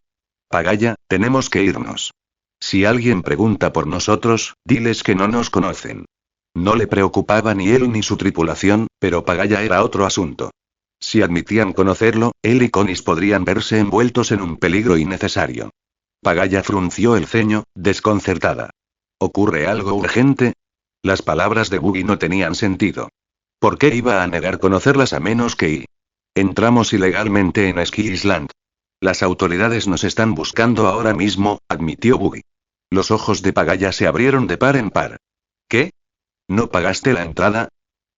Pagaya, tenemos que irnos. Si alguien pregunta por nosotros, diles que no nos conocen. No le preocupaba ni él ni su tripulación, pero Pagaya era otro asunto. Si admitían conocerlo, él y Conis podrían verse envueltos en un peligro innecesario. Pagaya frunció el ceño, desconcertada. ¿Ocurre algo urgente? Las palabras de Buggy no tenían sentido. ¿Por qué iba a negar conocerlas a menos que entramos ilegalmente en Ski Island? Las autoridades nos están buscando ahora mismo, admitió Buggy. Los ojos de Pagaya se abrieron de par en par. ¿Qué? ¿No pagaste la entrada?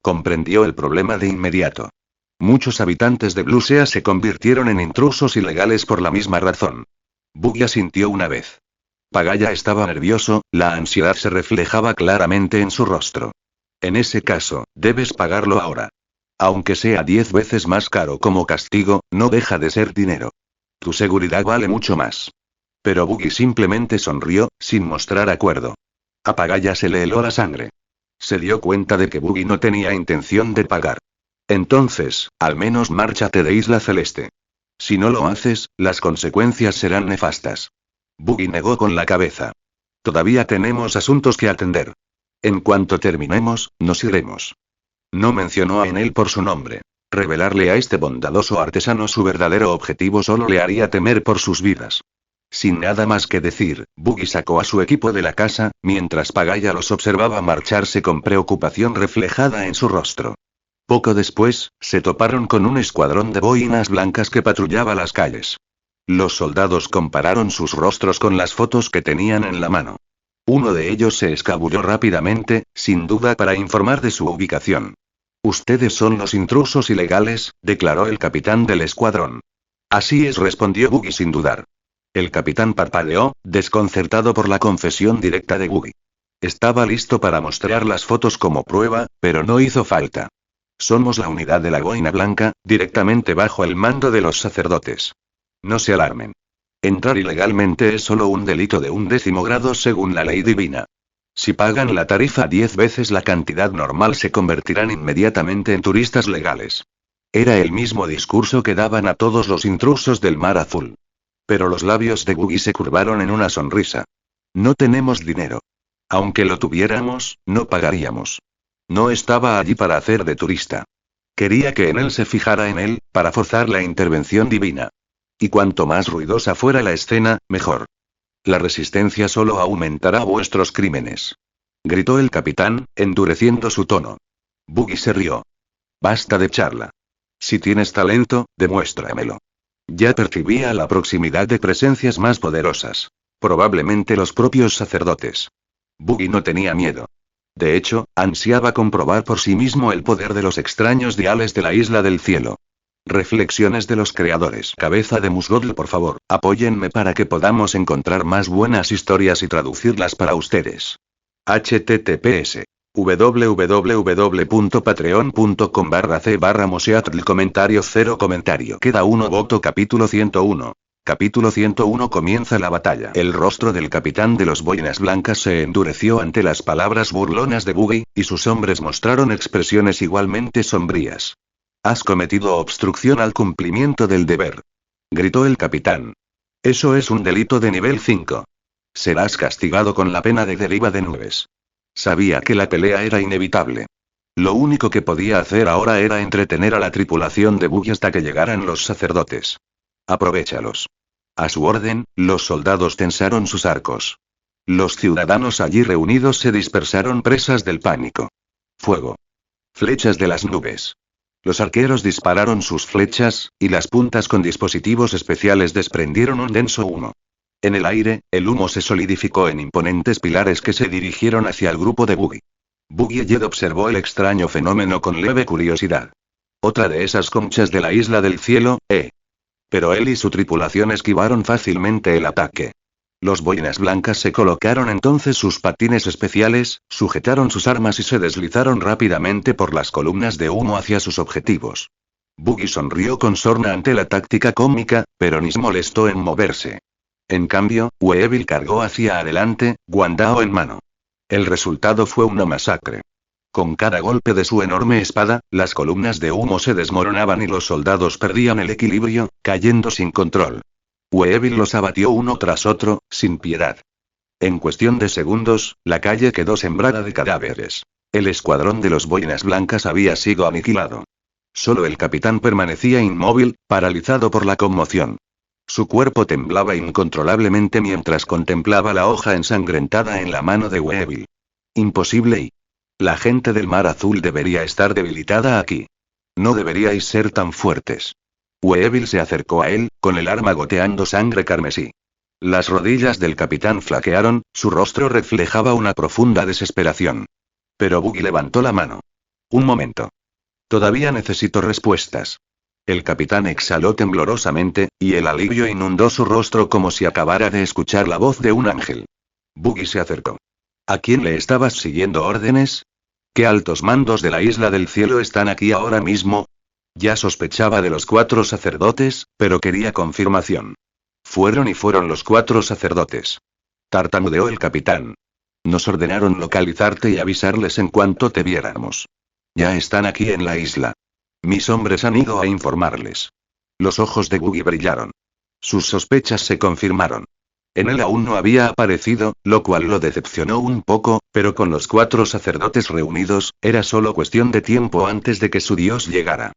Comprendió el problema de inmediato. Muchos habitantes de Blue Sea se convirtieron en intrusos ilegales por la misma razón. Buggy asintió una vez. Pagaya estaba nervioso, la ansiedad se reflejaba claramente en su rostro. En ese caso, debes pagarlo ahora. Aunque sea 10 veces más caro como castigo, no deja de ser dinero. Tu seguridad vale mucho más. Pero Buggy simplemente sonrió, sin mostrar acuerdo. A Pagaya se le heló la sangre. Se dio cuenta de que Buggy no tenía intención de pagar. Entonces, al menos márchate de Isla Celeste. Si no lo haces, las consecuencias serán nefastas. Buggy negó con la cabeza. Todavía tenemos asuntos que atender. En cuanto terminemos, nos iremos. No mencionó a Enel por su nombre. Revelarle a este bondadoso artesano su verdadero objetivo solo le haría temer por sus vidas. Sin nada más que decir, Buggy sacó a su equipo de la casa, mientras Pagaya los observaba marcharse con preocupación reflejada en su rostro. Poco después, se toparon con un escuadrón de boinas blancas que patrullaba las calles. Los soldados compararon sus rostros con las fotos que tenían en la mano. Uno de ellos se escabulló rápidamente, sin duda para informar de su ubicación. Ustedes son los intrusos ilegales, declaró el capitán del escuadrón. Así es, respondió Buggy sin dudar. El capitán parpadeó, desconcertado por la confesión directa de Buggy. Estaba listo para mostrar las fotos como prueba, pero no hizo falta. Somos la unidad de la boina blanca, directamente bajo el mando de los sacerdotes. No se alarmen. Entrar ilegalmente es solo un delito de 11º grado según la ley divina. Si pagan la tarifa 10 veces la cantidad normal se convertirán inmediatamente en turistas legales. Era el mismo discurso que daban a todos los intrusos del Mar Azul. Pero los labios de Buggy se curvaron en una sonrisa. No tenemos dinero. Aunque lo tuviéramos, no pagaríamos. No estaba allí para hacer de turista. Quería que Enel se fijara en él, para forzar la intervención divina. Y cuanto más ruidosa fuera la escena, mejor. La resistencia solo aumentará vuestros crímenes. Gritó el capitán, endureciendo su tono. Buggy se rió. Basta de charla. Si tienes talento, demuéstramelo. Ya percibía la proximidad de presencias más poderosas. Probablemente los propios sacerdotes. Buggy no tenía miedo. De hecho, ansiaba comprobar por sí mismo el poder de los extraños diales de la Isla del Cielo. Reflexiones de los creadores. Cabeza de Musgodl, por favor, apóyenme para que podamos encontrar más buenas historias y traducirlas para ustedes. https www.patreon.com/c/moseatl comentario 0 comentario. Queda uno voto. Capítulo 101. Capítulo 101. Comienza la batalla. El rostro del capitán de los boinas blancas se endureció ante las palabras burlonas de Buggy, y sus hombres mostraron expresiones igualmente sombrías. Has cometido obstrucción al cumplimiento del deber. Gritó el capitán. Eso es un delito de nivel 5. Serás castigado con la pena de deriva de nubes. Sabía que la pelea era inevitable. Lo único que podía hacer ahora era entretener a la tripulación de Buggy hasta que llegaran los sacerdotes. Aprovéchalos. A su orden, los soldados tensaron sus arcos. Los ciudadanos allí reunidos se dispersaron presas del pánico. Fuego. Flechas de las nubes. Los arqueros dispararon sus flechas, y las puntas con dispositivos especiales desprendieron un denso humo. En el aire, el humo se solidificó en imponentes pilares que se dirigieron hacia el grupo de Buggy. Buggy Jed observó el extraño fenómeno con leve curiosidad. Otra de esas conchas de la Isla del Cielo, Pero él y su tripulación esquivaron fácilmente el ataque. Los boinas blancas se colocaron entonces sus patines especiales, sujetaron sus armas y se deslizaron rápidamente por las columnas de humo hacia sus objetivos. Buggy sonrió con sorna ante la táctica cómica, pero ni se molestó en moverse. En cambio, Weevil cargó hacia adelante, guandao en mano. El resultado fue una masacre. Con cada golpe de su enorme espada, las columnas de humo se desmoronaban y los soldados perdían el equilibrio, cayendo sin control. Weevil los abatió uno tras otro, sin piedad. En cuestión de segundos, la calle quedó sembrada de cadáveres. El escuadrón de los boinas blancas había sido aniquilado. Solo el capitán permanecía inmóvil, paralizado por la conmoción. Su cuerpo temblaba incontrolablemente mientras contemplaba la hoja ensangrentada en la mano de Weevil. Imposible y... La gente del Mar Azul debería estar debilitada aquí. No deberíais ser tan fuertes. Weevil se acercó a él, con el arma goteando sangre carmesí. Las rodillas del capitán flaquearon, su rostro reflejaba una profunda desesperación. Pero Buggy levantó la mano. Un momento. Todavía necesito respuestas. El capitán exhaló temblorosamente, y el alivio inundó su rostro como si acabara de escuchar la voz de un ángel. Buggy se acercó. ¿A quién le estabas siguiendo órdenes? ¿Qué altos mandos de la Isla del Cielo están aquí ahora mismo? Ya sospechaba de los 4 sacerdotes, pero quería confirmación. Fueron los 4 sacerdotes. Tartamudeó el capitán. Nos ordenaron localizarte y avisarles en cuanto te viéramos. Ya están aquí en la isla. Mis hombres han ido a informarles. Los ojos de Buggy brillaron. Sus sospechas se confirmaron. En él aún no había aparecido, lo cual lo decepcionó un poco, pero con los 4 sacerdotes reunidos, era solo cuestión de tiempo antes de que su dios llegara.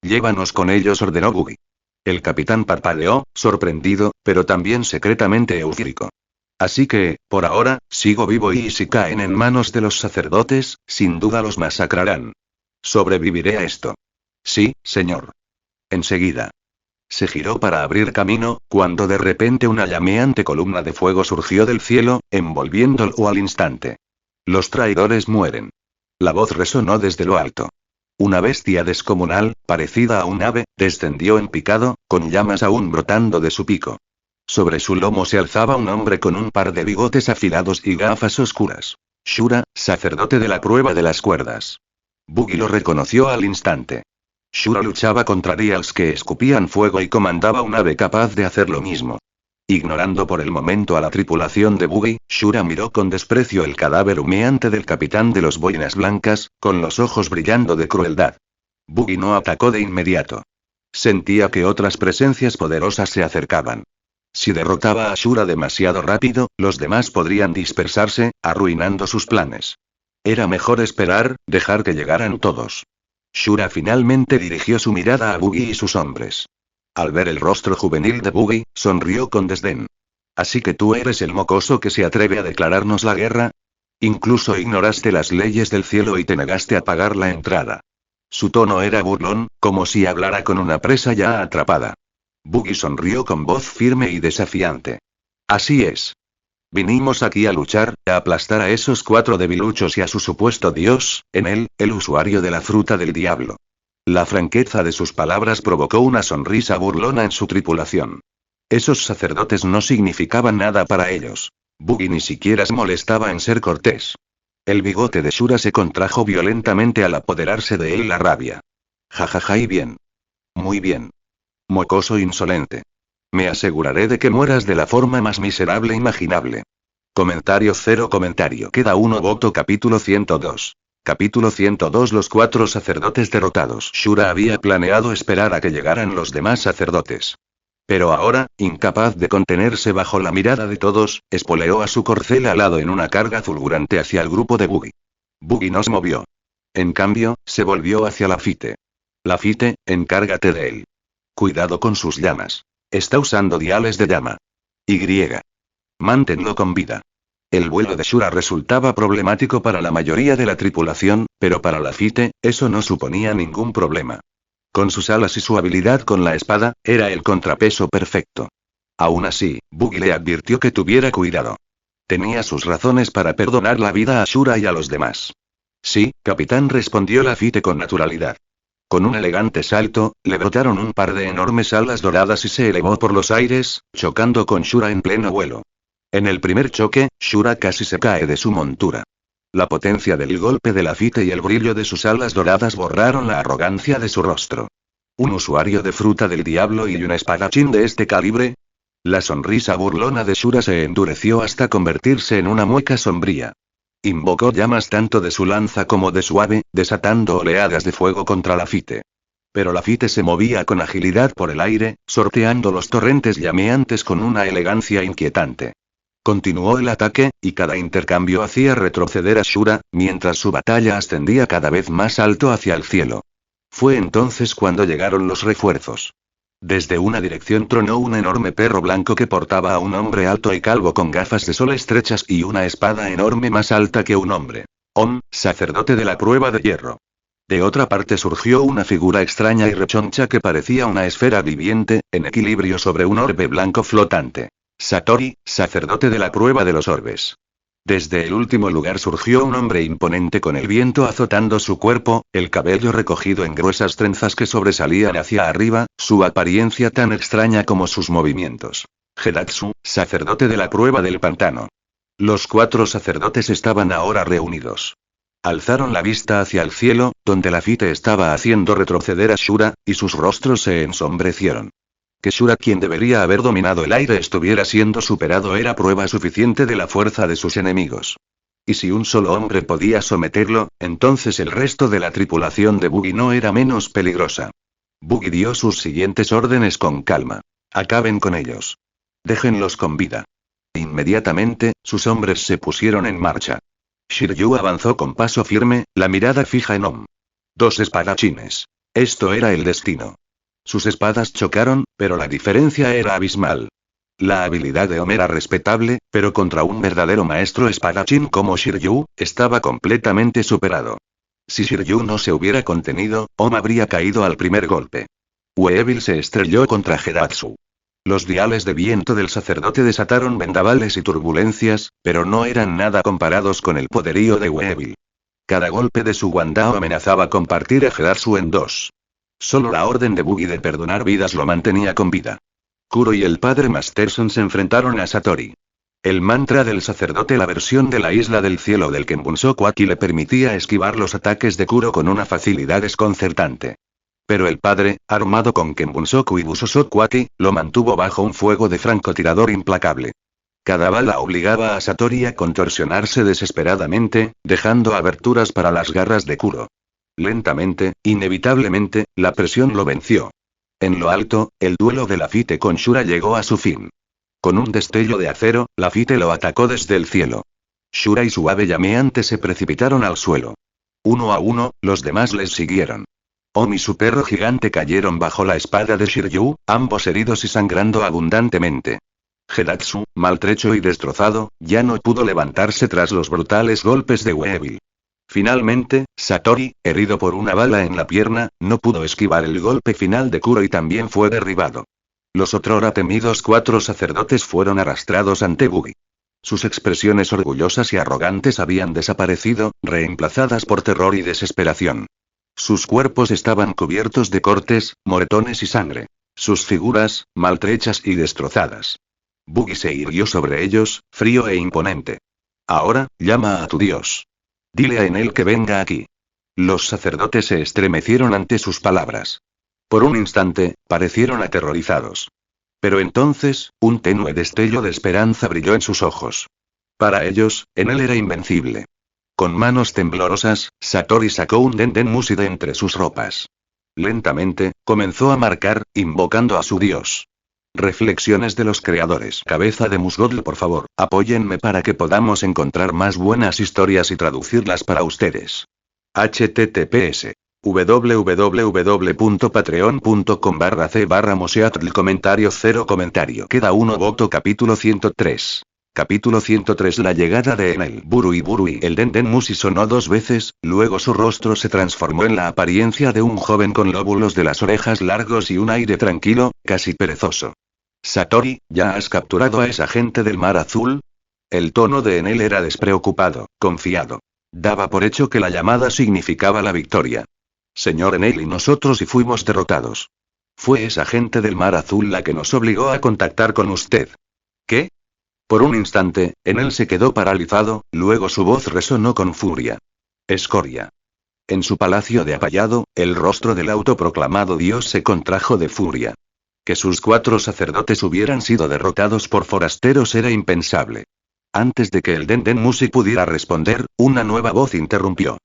Llévanos con ellos, ordenó Buggy. El capitán parpadeó, sorprendido, pero también secretamente eufórico. Así que, por ahora, sigo vivo y si caen en manos de los sacerdotes, sin duda los masacrarán. Sobreviviré a esto. Sí, señor. Enseguida. Se giró para abrir camino, cuando de repente una llameante columna de fuego surgió del cielo, envolviéndolo al instante. Los traidores mueren. La voz resonó desde lo alto. Una bestia descomunal, parecida a un ave, descendió en picado, con llamas aún brotando de su pico. Sobre su lomo se alzaba un hombre con un par de bigotes afilados y gafas oscuras. Shura, sacerdote de la prueba de las cuerdas. Buggy lo reconoció al instante. Shura luchaba contra Rials que escupían fuego y comandaba un ave capaz de hacer lo mismo. Ignorando por el momento a la tripulación de Buggy, Shura miró con desprecio el cadáver humeante del capitán de los boinas blancas, con los ojos brillando de crueldad. Buggy no atacó de inmediato. Sentía que otras presencias poderosas se acercaban. Si derrotaba a Shura demasiado rápido, los demás podrían dispersarse, arruinando sus planes. Era mejor esperar, dejar que llegaran todos. Shura finalmente dirigió su mirada a Buggy y sus hombres. Al ver el rostro juvenil de Buggy, sonrió con desdén. ¿Así que tú eres el mocoso que se atreve a declararnos la guerra? Incluso ignoraste las leyes del cielo y te negaste a pagar la entrada. Su tono era burlón, como si hablara con una presa ya atrapada. Buggy sonrió con voz firme y desafiante. Así es. Vinimos aquí a luchar, a aplastar a esos 4 debiluchos y a su supuesto dios, en él, el usuario de la fruta del diablo. La franqueza de sus palabras provocó una sonrisa burlona en su tripulación. Esos sacerdotes no significaban nada para ellos. Buggy ni siquiera se molestaba en ser cortés. El bigote de Shura se contrajo violentamente al apoderarse de él la rabia. Jajaja y bien. Muy bien. Mocoso insolente. Me aseguraré de que mueras de la forma más miserable imaginable. Comentario cero comentario. Queda uno voto. Capítulo 102. Capítulo 102. Los 4 sacerdotes derrotados. Shura había planeado esperar a que llegaran los demás sacerdotes. Pero ahora, incapaz de contenerse bajo la mirada de todos, espoleó a su corcel alado en una carga fulgurante hacia el grupo de Buggy. Buggy no se movió. En cambio, se volvió hacia Lafite. Lafite, encárgate de él. Cuidado con sus llamas. Está usando diales de llama. Y. Manténlo con vida. El vuelo de Shura resultaba problemático para la mayoría de la tripulación, pero para Lafite, eso no suponía ningún problema. Con sus alas y su habilidad con la espada, era el contrapeso perfecto. Aún así, Buggy le advirtió que tuviera cuidado. Tenía sus razones para perdonar la vida a Shura y a los demás. Sí, capitán, respondió Lafite con naturalidad. Con un elegante salto, le brotaron un par de enormes alas doradas y se elevó por los aires, chocando con Shura en pleno vuelo. En el primer choque, Shura casi se cae de su montura. La potencia del golpe de Lafite y el brillo de sus alas doradas borraron la arrogancia de su rostro. ¿Un usuario de fruta del diablo y un espadachín de este calibre? La sonrisa burlona de Shura se endureció hasta convertirse en una mueca sombría. Invocó llamas tanto de su lanza como de su ave, desatando oleadas de fuego contra Lafite. Pero Lafite se movía con agilidad por el aire, sorteando los torrentes llameantes con una elegancia inquietante. Continuó el ataque, y cada intercambio hacía retroceder a Shura, mientras su batalla ascendía cada vez más alto hacia el cielo. Fue entonces cuando llegaron los refuerzos. Desde una dirección tronó un enorme perro blanco que portaba a un hombre alto y calvo con gafas de sol estrechas y una espada enorme más alta que un hombre. Sacerdote de la prueba de hierro. De otra parte surgió una figura extraña y rechoncha que parecía una esfera viviente, en equilibrio sobre un orbe blanco flotante. Satori, sacerdote de la prueba de los orbes. Desde el último lugar surgió un hombre imponente con el viento azotando su cuerpo, el cabello recogido en gruesas trenzas que sobresalían hacia arriba, su apariencia tan extraña como sus movimientos. Gedatsu, sacerdote de la prueba del pantano. Los 4 sacerdotes estaban ahora reunidos. Alzaron la vista hacia el cielo, donde Lafite estaba haciendo retroceder a Shura, y sus rostros se ensombrecieron. Que Shura, quien debería haber dominado el aire, estuviera siendo superado era prueba suficiente de la fuerza de sus enemigos. Y si un solo hombre podía someterlo, entonces el resto de la tripulación de Buggy no era menos peligrosa. Buggy dio sus siguientes órdenes con calma. Acaben con ellos. Déjenlos con vida. Inmediatamente, sus hombres se pusieron en marcha. Shiryu avanzó con paso firme, la mirada fija en Om. 2 espadachines. Esto era el destino. Sus espadas chocaron, pero la diferencia era abismal. La habilidad de Om era respetable, pero contra un verdadero maestro espadachín como Shiryu, estaba completamente superado. Si Shiryu no se hubiera contenido, Om habría caído al primer golpe. Weevil se estrelló contra Gedatsu. Los diales de viento del sacerdote desataron vendavales y turbulencias, pero no eran nada comparados con el poderío de Weevil. Cada golpe de su Wandao amenazaba con partir a Gedatsu en 2. Solo la orden de Buggy de perdonar vidas lo mantenía con vida. Kuro y el padre Masterson se enfrentaron a Satori. El mantra del sacerdote, la versión de la isla del cielo del Kenbunsoku Aki, le permitía esquivar los ataques de Kuro con una facilidad desconcertante. Pero el padre, armado con Kenbunsoku y Busosoku Aki, lo mantuvo bajo un fuego de francotirador implacable. Cada bala obligaba a Satori a contorsionarse desesperadamente, dejando aberturas para las garras de Kuro. Lentamente, inevitablemente, la presión lo venció. En lo alto, el duelo de Lafite con Shura llegó a su fin. Con un destello de acero, Lafite lo atacó desde el cielo. Shura y su ave llameante se precipitaron al suelo. Uno a uno, los demás les siguieron. Om y su perro gigante cayeron bajo la espada de Shiryu, ambos heridos y sangrando abundantemente. Gedatsu, maltrecho y destrozado, ya no pudo levantarse tras los brutales golpes de Weevil. Finalmente, Satori, herido por una bala en la pierna, no pudo esquivar el golpe final de Kuro y también fue derribado. Los otrora temidos 4 sacerdotes fueron arrastrados ante Buggy. Sus expresiones orgullosas y arrogantes habían desaparecido, reemplazadas por terror y desesperación. Sus cuerpos estaban cubiertos de cortes, moretones y sangre. Sus figuras, maltrechas y destrozadas. Buggy se irguió sobre ellos, frío e imponente. Ahora, llama a tu dios. Dile a Enel que venga aquí. Los sacerdotes se estremecieron ante sus palabras. Por un instante, parecieron aterrorizados. Pero entonces, un tenue destello de esperanza brilló en sus ojos. Para ellos, Enel era invencible. Con manos temblorosas, Satori sacó un Denden Mushi de entre sus ropas. Lentamente, comenzó a marcar, invocando a su dios. Reflexiones de los creadores. Cabeza de Musgodl, por favor, apóyenme para que podamos encontrar más buenas historias y traducirlas para ustedes. https www.patreon.com/c/moseatl comentario 0 comentario. Queda uno voto. Capítulo 103. Capítulo 103. La llegada de Enel. Burui. El Denden Mushi sonó 2 veces, luego su rostro se transformó en la apariencia de un joven con lóbulos de las orejas largos y un aire tranquilo, casi perezoso. Satori, ¿ya has capturado a esa gente del Mar Azul? El tono de Enel era despreocupado, confiado. Daba por hecho que la llamada significaba la victoria. Señor Enel, y nosotros y fuimos derrotados. Fue esa gente del Mar Azul la que nos obligó a contactar con usted. ¿Qué? Por un instante, Enel se quedó paralizado, luego su voz resonó con furia. Escoria. En su palacio de Apayado, el rostro del autoproclamado dios se contrajo de furia. Que sus 4 sacerdotes hubieran sido derrotados por forasteros era impensable. Antes de que el Denden Mushi pudiera responder, una nueva voz interrumpió.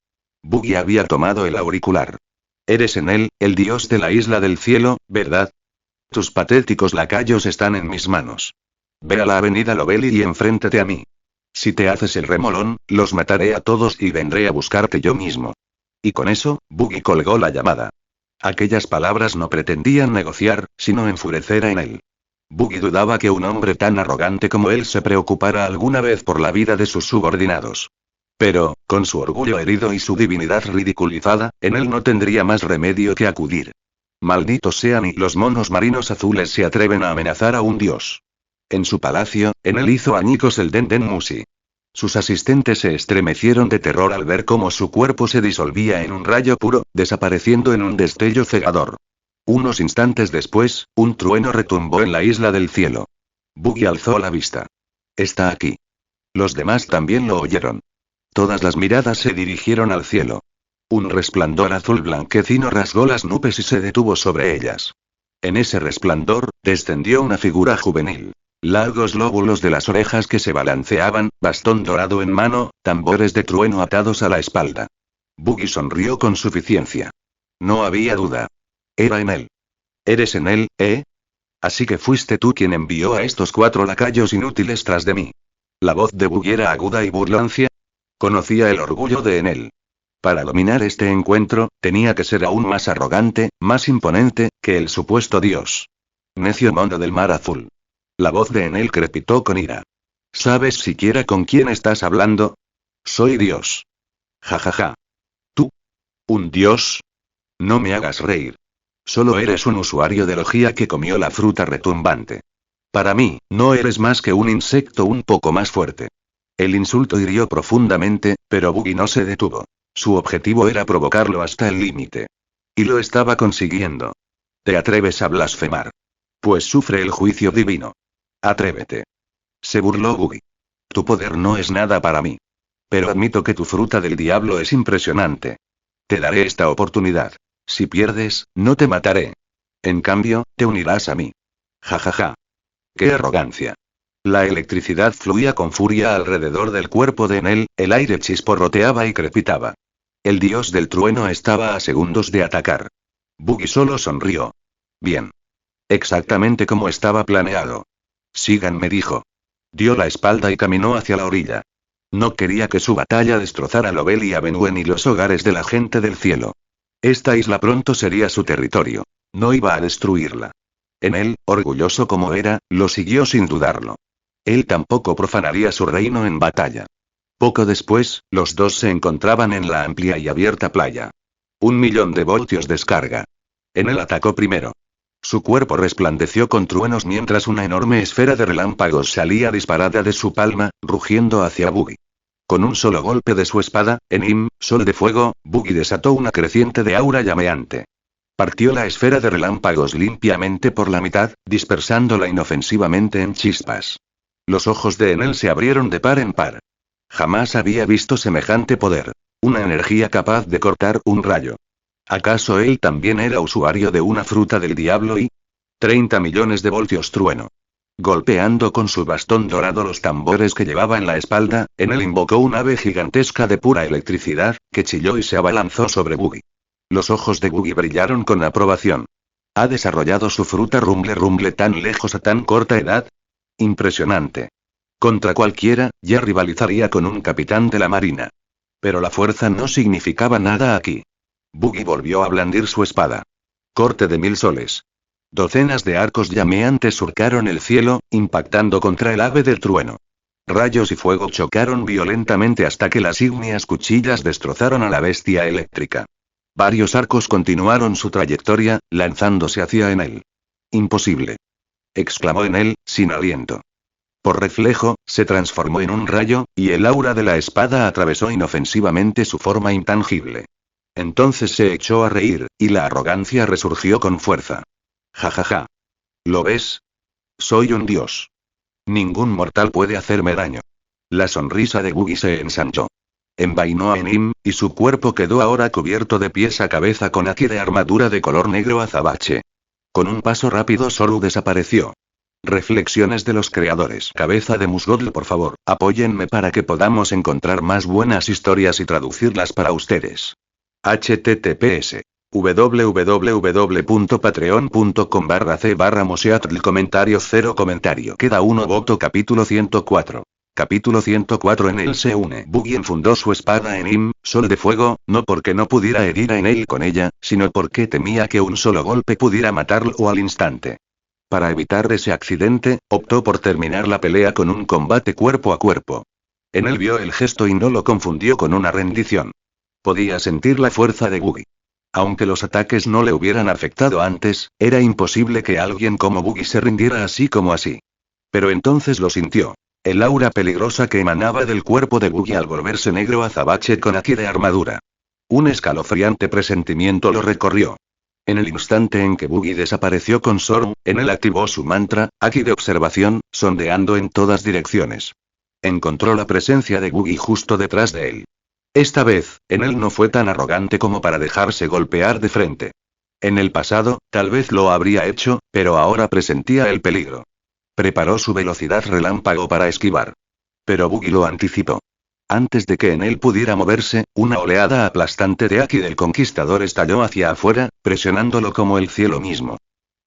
Buggy había tomado el auricular. Eres Enel, el dios de la isla del cielo, ¿verdad? Tus patéticos lacayos están en mis manos. Ve a la avenida Lovely y enfréntate a mí. Si te haces el remolón, los mataré a todos y vendré a buscarte yo mismo. Y con eso, Buggy colgó la llamada. Aquellas palabras no pretendían negociar, sino enfurecer a Enel. Buggy dudaba que un hombre tan arrogante como él se preocupara alguna vez por la vida de sus subordinados. Pero, con su orgullo herido y su divinidad ridiculizada, Enel no tendría más remedio que acudir. Malditos sean, y los monos marinos azules se atreven a amenazar a un dios. En su palacio, Enel hizo añicos el Den Musi. Sus asistentes se estremecieron de terror al ver cómo su cuerpo se disolvía en un rayo puro, desapareciendo en un destello cegador. Unos instantes después, un trueno retumbó en la isla del cielo. Buggy alzó la vista. Está aquí. Los demás también lo oyeron. Todas las miradas se dirigieron al cielo. Un resplandor azul blanquecino rasgó las nubes y se detuvo sobre ellas. En ese resplandor, descendió una figura juvenil. Largos lóbulos de las orejas que se balanceaban, bastón dorado en mano, tambores de trueno atados a la espalda. Buggy sonrió con suficiencia. No había duda. Era Enel. Eres Enel, ¿eh? Así que fuiste tú quien envió a estos 4 lacayos inútiles tras de mí. La voz de Buggy era aguda y burlancia. Conocía el orgullo de Enel. Para dominar este encuentro, tenía que ser aún más arrogante, más imponente, que el supuesto dios. Necio mono del mar azul. La voz de Enel crepitó con ira. ¿Sabes siquiera con quién estás hablando? Soy Dios. Ja ja ja. ¿Tú? ¿Un dios? No me hagas reír. Solo eres un usuario de Logia que comió la fruta retumbante. Para mí, no eres más que un insecto un poco más fuerte. El insulto hirió profundamente, pero Buggy no se detuvo. Su objetivo era provocarlo hasta el límite. Y lo estaba consiguiendo. ¿Te atreves a blasfemar? Pues sufre el juicio divino. Atrévete. Se burló Buggy. Tu poder no es nada para mí. Pero admito que tu fruta del diablo es impresionante. Te daré esta oportunidad. Si pierdes, no te mataré. En cambio, te unirás a mí. Ja ja ja. ¡Qué arrogancia! La electricidad fluía con furia alrededor del cuerpo de Enel, el aire chisporroteaba y crepitaba. El dios del trueno estaba a segundos de atacar. Buggy solo sonrió. Bien. Exactamente como estaba planeado. Síganme, dijo. Dio la espalda y caminó hacia la orilla. No quería que su batalla destrozara Lovely Avenue ni los hogares de la gente del cielo. Esta isla pronto sería su territorio. No iba a destruirla. Enel, orgulloso como era, lo siguió sin dudarlo. Él tampoco profanaría su reino en batalla. Poco después, los dos se encontraban en la amplia y abierta playa. 1.000.000 de voltios descarga. Enel atacó primero. Su cuerpo resplandeció con truenos mientras una enorme esfera de relámpagos salía disparada de su palma, rugiendo hacia Buggy. Con un solo golpe de su espada, Enim, sol de fuego, Buggy desató una creciente de aura llameante. Partió la esfera de relámpagos limpiamente por la mitad, dispersándola inofensivamente en chispas. Los ojos de Enel se abrieron de par en par. Jamás había visto semejante poder. Una energía capaz de cortar un rayo. ¿Acaso él también era usuario de una fruta del diablo y 30 millones de voltios trueno? Golpeando con su bastón dorado los tambores que llevaba en la espalda, Enel invocó un ave gigantesca de pura electricidad, que chilló y se abalanzó sobre Buggy. Los ojos de Buggy brillaron con aprobación. ¿Ha desarrollado su fruta rumble tan lejos a tan corta edad? Impresionante. Contra cualquiera, ya rivalizaría con un capitán de la marina. Pero la fuerza no significaba nada aquí. Buggy volvió a blandir su espada. Corte de 1000 soles. Docenas de arcos llameantes surcaron el cielo, impactando contra el ave del trueno. Rayos y fuego chocaron violentamente hasta que las ígneas cuchillas destrozaron a la bestia eléctrica. Varios arcos continuaron su trayectoria, lanzándose hacia Enel. Imposible. Exclamó Enel, sin aliento. Por reflejo, se transformó en un rayo, y el aura de la espada atravesó inofensivamente su forma intangible. Entonces se echó a reír, y la arrogancia resurgió con fuerza. Ja ja ja. ¿Lo ves? Soy un dios. Ningún mortal puede hacerme daño. La sonrisa de Buggy se ensanchó. Envainó a Enim, y su cuerpo quedó ahora cubierto de pies a cabeza con aquí de armadura de color negro azabache. Con un paso rápido Soru desapareció. Reflexiones de los creadores. Cabeza de Musgodl, por favor, apóyenme para que podamos encontrar más buenas historias y traducirlas para ustedes. https www.patreon.com/c/Moseatl. Comentario 0 comentario. Queda 1 voto. Capítulo 104. Capítulo 104. Enel se une. Buggy enfundó su espada en Im, Sol de Fuego, no porque no pudiera herir a Enel con ella, sino porque temía que un solo golpe pudiera matarlo al instante. Para evitar ese accidente, optó por terminar la pelea con un combate cuerpo a cuerpo. Enel vio el gesto y no lo confundió con una rendición. Podía sentir la fuerza de Buggy. Aunque los ataques no le hubieran afectado antes, era imposible que alguien como Buggy se rindiera así como así. Pero entonces lo sintió. El aura peligrosa que emanaba del cuerpo de Buggy al volverse negro azabache con Aki de armadura. Un escalofriante presentimiento lo recorrió. En el instante en que Buggy desapareció con Zorn, Enel activó su mantra, Aki de observación, sondeando en todas direcciones. Encontró la presencia de Buggy justo detrás de él. Esta vez, Enel no fue tan arrogante como para dejarse golpear de frente. En el pasado, tal vez lo habría hecho, pero ahora presentía el peligro. Preparó su velocidad relámpago para esquivar. Pero Buggy lo anticipó. Antes de que Enel pudiera moverse, una oleada aplastante de Aki del Conquistador estalló hacia afuera, presionándolo como el cielo mismo.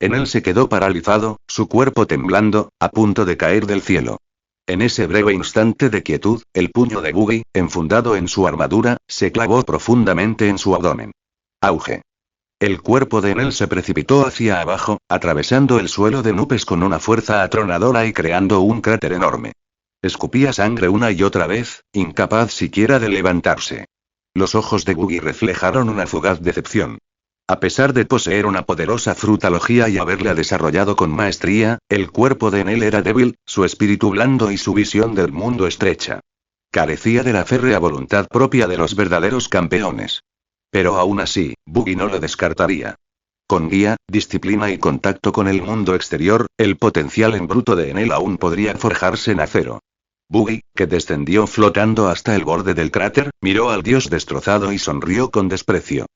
Enel se quedó paralizado, su cuerpo temblando, a punto de caer del cielo. En ese breve instante de quietud, el puño de Buggy, enfundado en su armadura, se clavó profundamente en su abdomen. Auge. El cuerpo de Enel se precipitó hacia abajo, atravesando el suelo de nubes con una fuerza atronadora y creando un cráter enorme. Escupía sangre una y otra vez, incapaz siquiera de levantarse. Los ojos de Buggy reflejaron una fugaz decepción. A pesar de poseer una poderosa frutalogía y haberla desarrollado con maestría, el cuerpo de Enel era débil, su espíritu blando y su visión del mundo estrecha. Carecía de la férrea voluntad propia de los verdaderos campeones. Pero aún así, Buggy no lo descartaría. Con guía, disciplina y contacto con el mundo exterior, el potencial en bruto de Enel aún podría forjarse en acero. Buggy, que descendió flotando hasta el borde del cráter, miró al dios destrozado y sonrió con desprecio.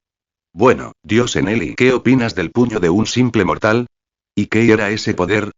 Bueno, dios Enel, ¿y qué opinas del puño de un simple mortal? ¿Y qué era ese poder?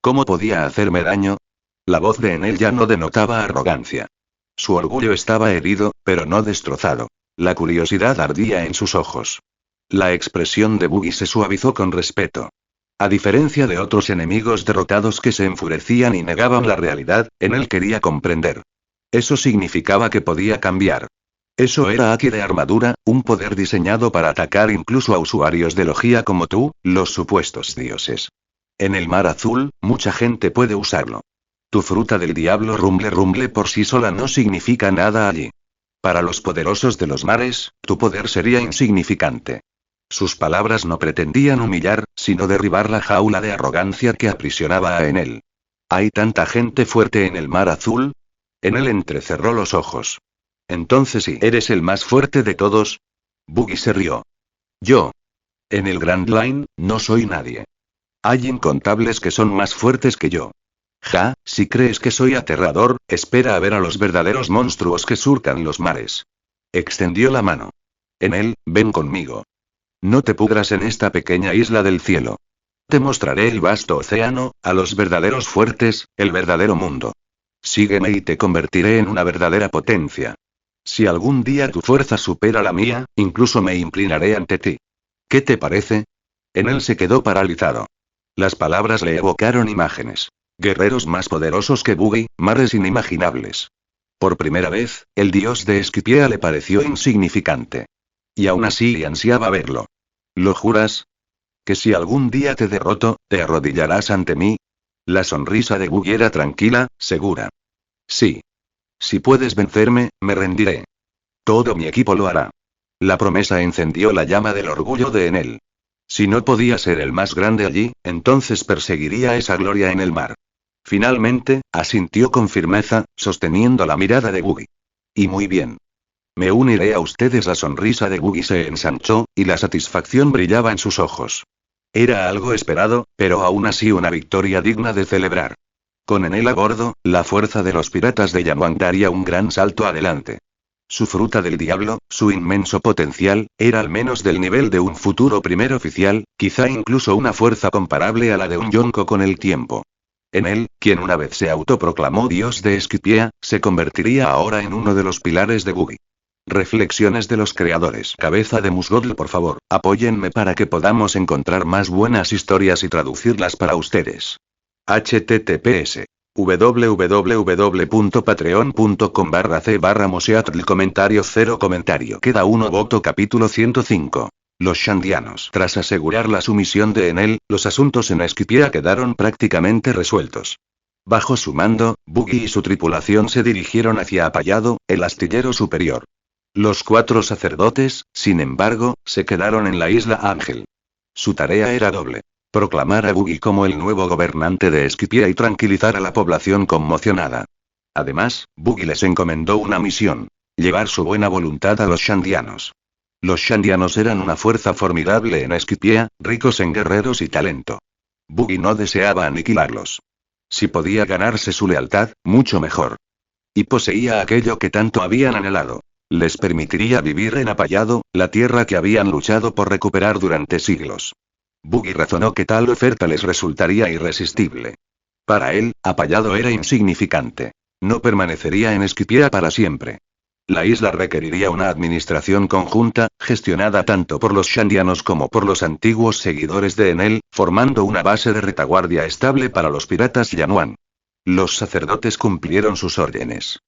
¿Cómo podía hacerme daño? La voz de Enel ya no denotaba arrogancia. Su orgullo estaba herido, pero no destrozado. La curiosidad ardía en sus ojos. La expresión de Buggy se suavizó con respeto. A diferencia de otros enemigos derrotados que se enfurecían y negaban la realidad, Enel quería comprender. Eso significaba que podía cambiar. Eso era Aki de armadura, un poder diseñado para atacar incluso a usuarios de logia como tú, los supuestos dioses. En el mar azul, mucha gente puede usarlo. Tu fruta del diablo rumble por sí sola no significa nada allí. Para los poderosos de los mares, tu poder sería insignificante. Sus palabras no pretendían humillar, sino derribar la jaula de arrogancia que aprisionaba a Enel. ¿Hay tanta gente fuerte en el mar azul? Enel entrecerró los ojos. Entonces sí, ¿eres el más fuerte de todos? Buggy se rió. Yo. En el Grand Line, no soy nadie. Hay incontables que son más fuertes que yo. Ja, si crees que soy aterrador, espera a ver a los verdaderos monstruos que surcan los mares. Extendió la mano. Enel, ven conmigo. No te pudras en esta pequeña isla del cielo. Te mostraré el vasto océano, a los verdaderos fuertes, el verdadero mundo. Sígueme y te convertiré en una verdadera potencia. Si algún día tu fuerza supera la mía, incluso me inclinaré ante ti. ¿Qué te parece? Enel se quedó paralizado. Las palabras le evocaron imágenes. Guerreros más poderosos que Buggy, mares inimaginables. Por primera vez, el dios de Esquipiea le pareció insignificante. Y aún así ansiaba verlo. ¿Lo juras? ¿Que si algún día te derroto, te arrodillarás ante mí? La sonrisa de Buggy era tranquila, segura. Sí. Si puedes vencerme, me rendiré. Todo mi equipo lo hará. La promesa encendió la llama del orgullo de Enel. Si no podía ser el más grande allí, entonces perseguiría esa gloria en el mar. Finalmente, asintió con firmeza, sosteniendo la mirada de Buggy. Y muy bien. Me uniré a ustedes. La sonrisa de Buggy se ensanchó, y la satisfacción brillaba en sus ojos. Era algo esperado, pero aún así una victoria digna de celebrar. Con Enel a bordo, la fuerza de los piratas de Yamwang daría un gran salto adelante. Su fruta del diablo, su inmenso potencial, era al menos del nivel de un futuro primer oficial, quizá incluso una fuerza comparable a la de un Yonko con el tiempo. Enel, quien una vez se autoproclamó dios de Esquipiea, se convertiría ahora en uno de los pilares de Buggy. Reflexiones de los creadores. Cabeza de Musgodl, por favor, apóyenme para que podamos encontrar más buenas historias y traducirlas para ustedes. https www.patreon.com/c/moseatl. Comentario 0 comentario. Queda uno voto. Capítulo 105. Los Shandianos. Tras asegurar la sumisión de Enel, los asuntos en Esquipiea quedaron prácticamente resueltos. Bajo su mando, Buggy y su tripulación se dirigieron hacia Apallado, el astillero superior. Los 4 sacerdotes, sin embargo, se quedaron en la isla Ángel. Su tarea era doble: proclamar a Buggy como el nuevo gobernante de Esquipiea y tranquilizar a la población conmocionada. Además, Buggy les encomendó una misión: llevar su buena voluntad a los Shandianos. Los Shandianos eran una fuerza formidable en Esquipiea, ricos en guerreros y talento. Buggy no deseaba aniquilarlos. Si podía ganarse su lealtad, mucho mejor. Y poseía aquello que tanto habían anhelado: les permitiría vivir en Apallado, la tierra que habían luchado por recuperar durante siglos. Buggy razonó que tal oferta les resultaría irresistible. Para él, Apallado era insignificante. No permanecería en Esquipiea para siempre. La isla requeriría una administración conjunta, gestionada tanto por los Shandianos como por los antiguos seguidores de Enel, formando una base de retaguardia estable para los piratas Yanuan. Los sacerdotes cumplieron sus órdenes.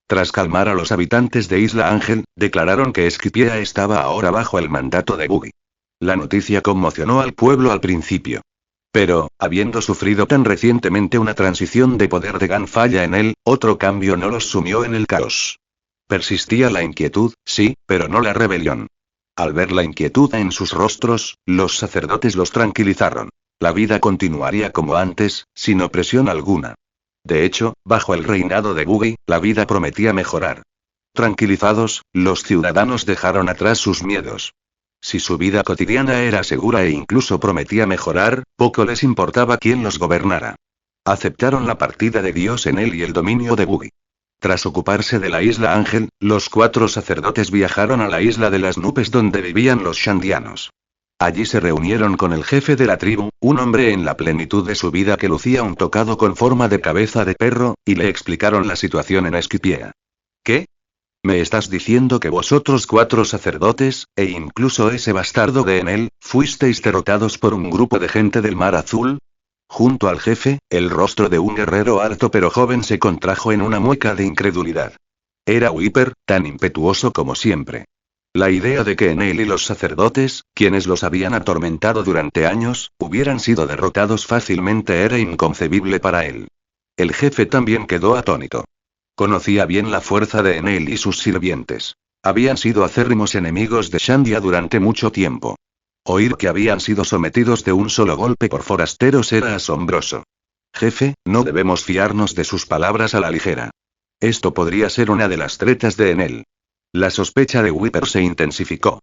Tras calmar a los habitantes de Isla Ángel, declararon que Esquipiea estaba ahora bajo el mandato de Buggy. La noticia conmocionó al pueblo al principio. Pero, habiendo sufrido tan recientemente una transición de poder de gran falla en él, otro cambio no los sumió en el caos. Persistía la inquietud, sí, pero no la rebelión. Al ver la inquietud en sus rostros, los sacerdotes los tranquilizaron. La vida continuaría como antes, sin opresión alguna. De hecho, bajo el reinado de Buggy, la vida prometía mejorar. Tranquilizados, los ciudadanos dejaron atrás sus miedos. Si su vida cotidiana era segura e incluso prometía mejorar, poco les importaba quién los gobernara. Aceptaron la partida de Dios en él y el dominio de Buggy. Tras ocuparse de la isla Ángel, los 4 sacerdotes viajaron a la isla de las nubes donde vivían los Shandianos. Allí se reunieron con el jefe de la tribu, un hombre en la plenitud de su vida que lucía un tocado con forma de cabeza de perro, y le explicaron la situación en Esquipiea. ¿Qué? ¿Me estás diciendo que vosotros 4 sacerdotes, e incluso ese bastardo de Enel, fuisteis derrotados por un grupo de gente del Mar Azul? Junto al jefe, el rostro de un guerrero alto pero joven se contrajo en una mueca de incredulidad. Era Wiper, tan impetuoso como siempre. La idea de que Enel y los sacerdotes, quienes los habían atormentado durante años, hubieran sido derrotados fácilmente era inconcebible para él. El jefe también quedó atónito. Conocía bien la fuerza de Enel y sus sirvientes. Habían sido acérrimos enemigos de Shandia durante mucho tiempo. Oír que habían sido sometidos de un solo golpe por forasteros era asombroso. Jefe, no debemos fiarnos de sus palabras a la ligera. Esto podría ser una de las tretas de Enel. La sospecha de Wiper se intensificó.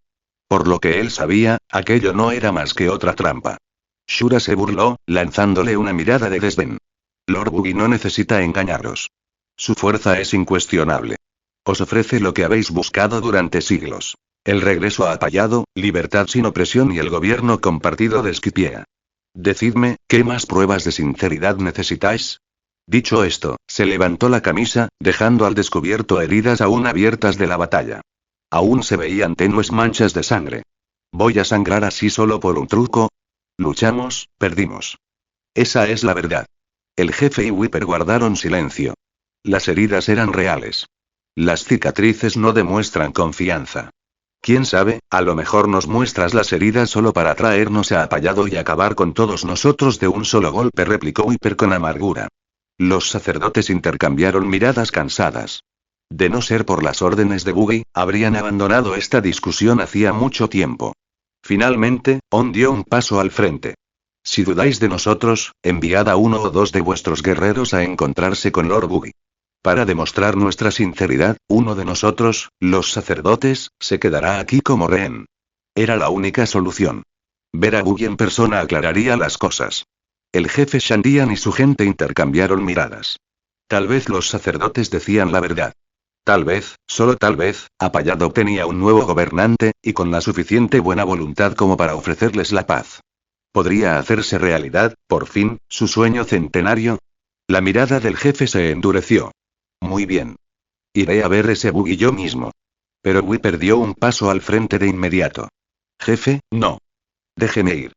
Por lo que él sabía, aquello no era más que otra trampa. Shura se burló, lanzándole una mirada de desdén. Lord Buggy no necesita engañaros. Su fuerza es incuestionable. Os ofrece lo que habéis buscado durante siglos. El regreso a Apallado, libertad sin opresión y el gobierno compartido de Esquipiea. Decidme, ¿qué más pruebas de sinceridad necesitáis? Dicho esto, se levantó la camisa, dejando al descubierto heridas aún abiertas de la batalla. Aún se veían tenues manchas de sangre. ¿Voy a sangrar así solo por un truco? Luchamos, perdimos. Esa es la verdad. El jefe y Wiper guardaron silencio. Las heridas eran reales. Las cicatrices no demuestran confianza. Quién sabe, a lo mejor nos muestras las heridas solo para traernos a Apallado y acabar con todos nosotros de un solo golpe, replicó Wiper con amargura. Los sacerdotes intercambiaron miradas cansadas. De no ser por las órdenes de Buggy, habrían abandonado esta discusión hacía mucho tiempo. Finalmente, On dio un paso al frente. Si dudáis de nosotros, enviad a 1 o 2 de vuestros guerreros a encontrarse con Lord Buggy. Para demostrar nuestra sinceridad, uno de nosotros, los sacerdotes, se quedará aquí como rehén. Era la única solución. Ver a Buggy en persona aclararía las cosas. El jefe Shandian y su gente intercambiaron miradas. Tal vez los sacerdotes decían la verdad. Tal vez, solo tal vez, Apallado tenía un nuevo gobernante, y con la suficiente buena voluntad como para ofrecerles la paz. ¿Podría hacerse realidad, por fin, su sueño centenario? La mirada del jefe se endureció. Muy bien. Iré a ver ese Buggy yo mismo. Pero Wipper dio un paso al frente de inmediato. Jefe, no. Déjeme ir.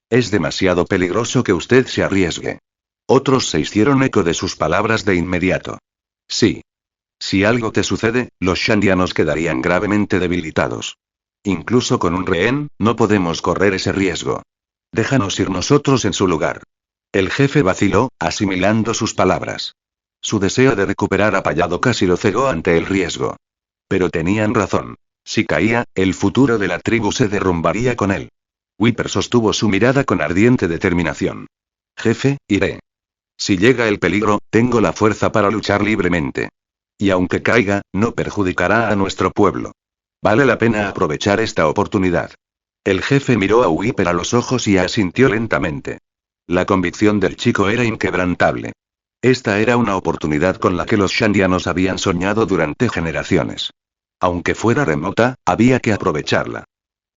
Es demasiado peligroso que usted se arriesgue. Otros se hicieron eco de sus palabras de inmediato. Sí. Si algo te sucede, los shandianos quedarían gravemente debilitados. Incluso con un rehén, no podemos correr ese riesgo. Déjanos ir nosotros en su lugar. El jefe vaciló, asimilando sus palabras. Su deseo de recuperar a Payado casi lo cegó ante el riesgo. Pero tenían razón. Si caía, el futuro de la tribu se derrumbaría con él. Wipper sostuvo su mirada con ardiente determinación. Jefe, iré. Si llega el peligro, tengo la fuerza para luchar libremente. Y aunque caiga, no perjudicará a nuestro pueblo. Vale la pena aprovechar esta oportunidad. El jefe miró a Wipper a los ojos y asintió lentamente. La convicción del chico era inquebrantable. Esta era una oportunidad con la que los shandianos habían soñado durante generaciones. Aunque fuera remota, había que aprovecharla.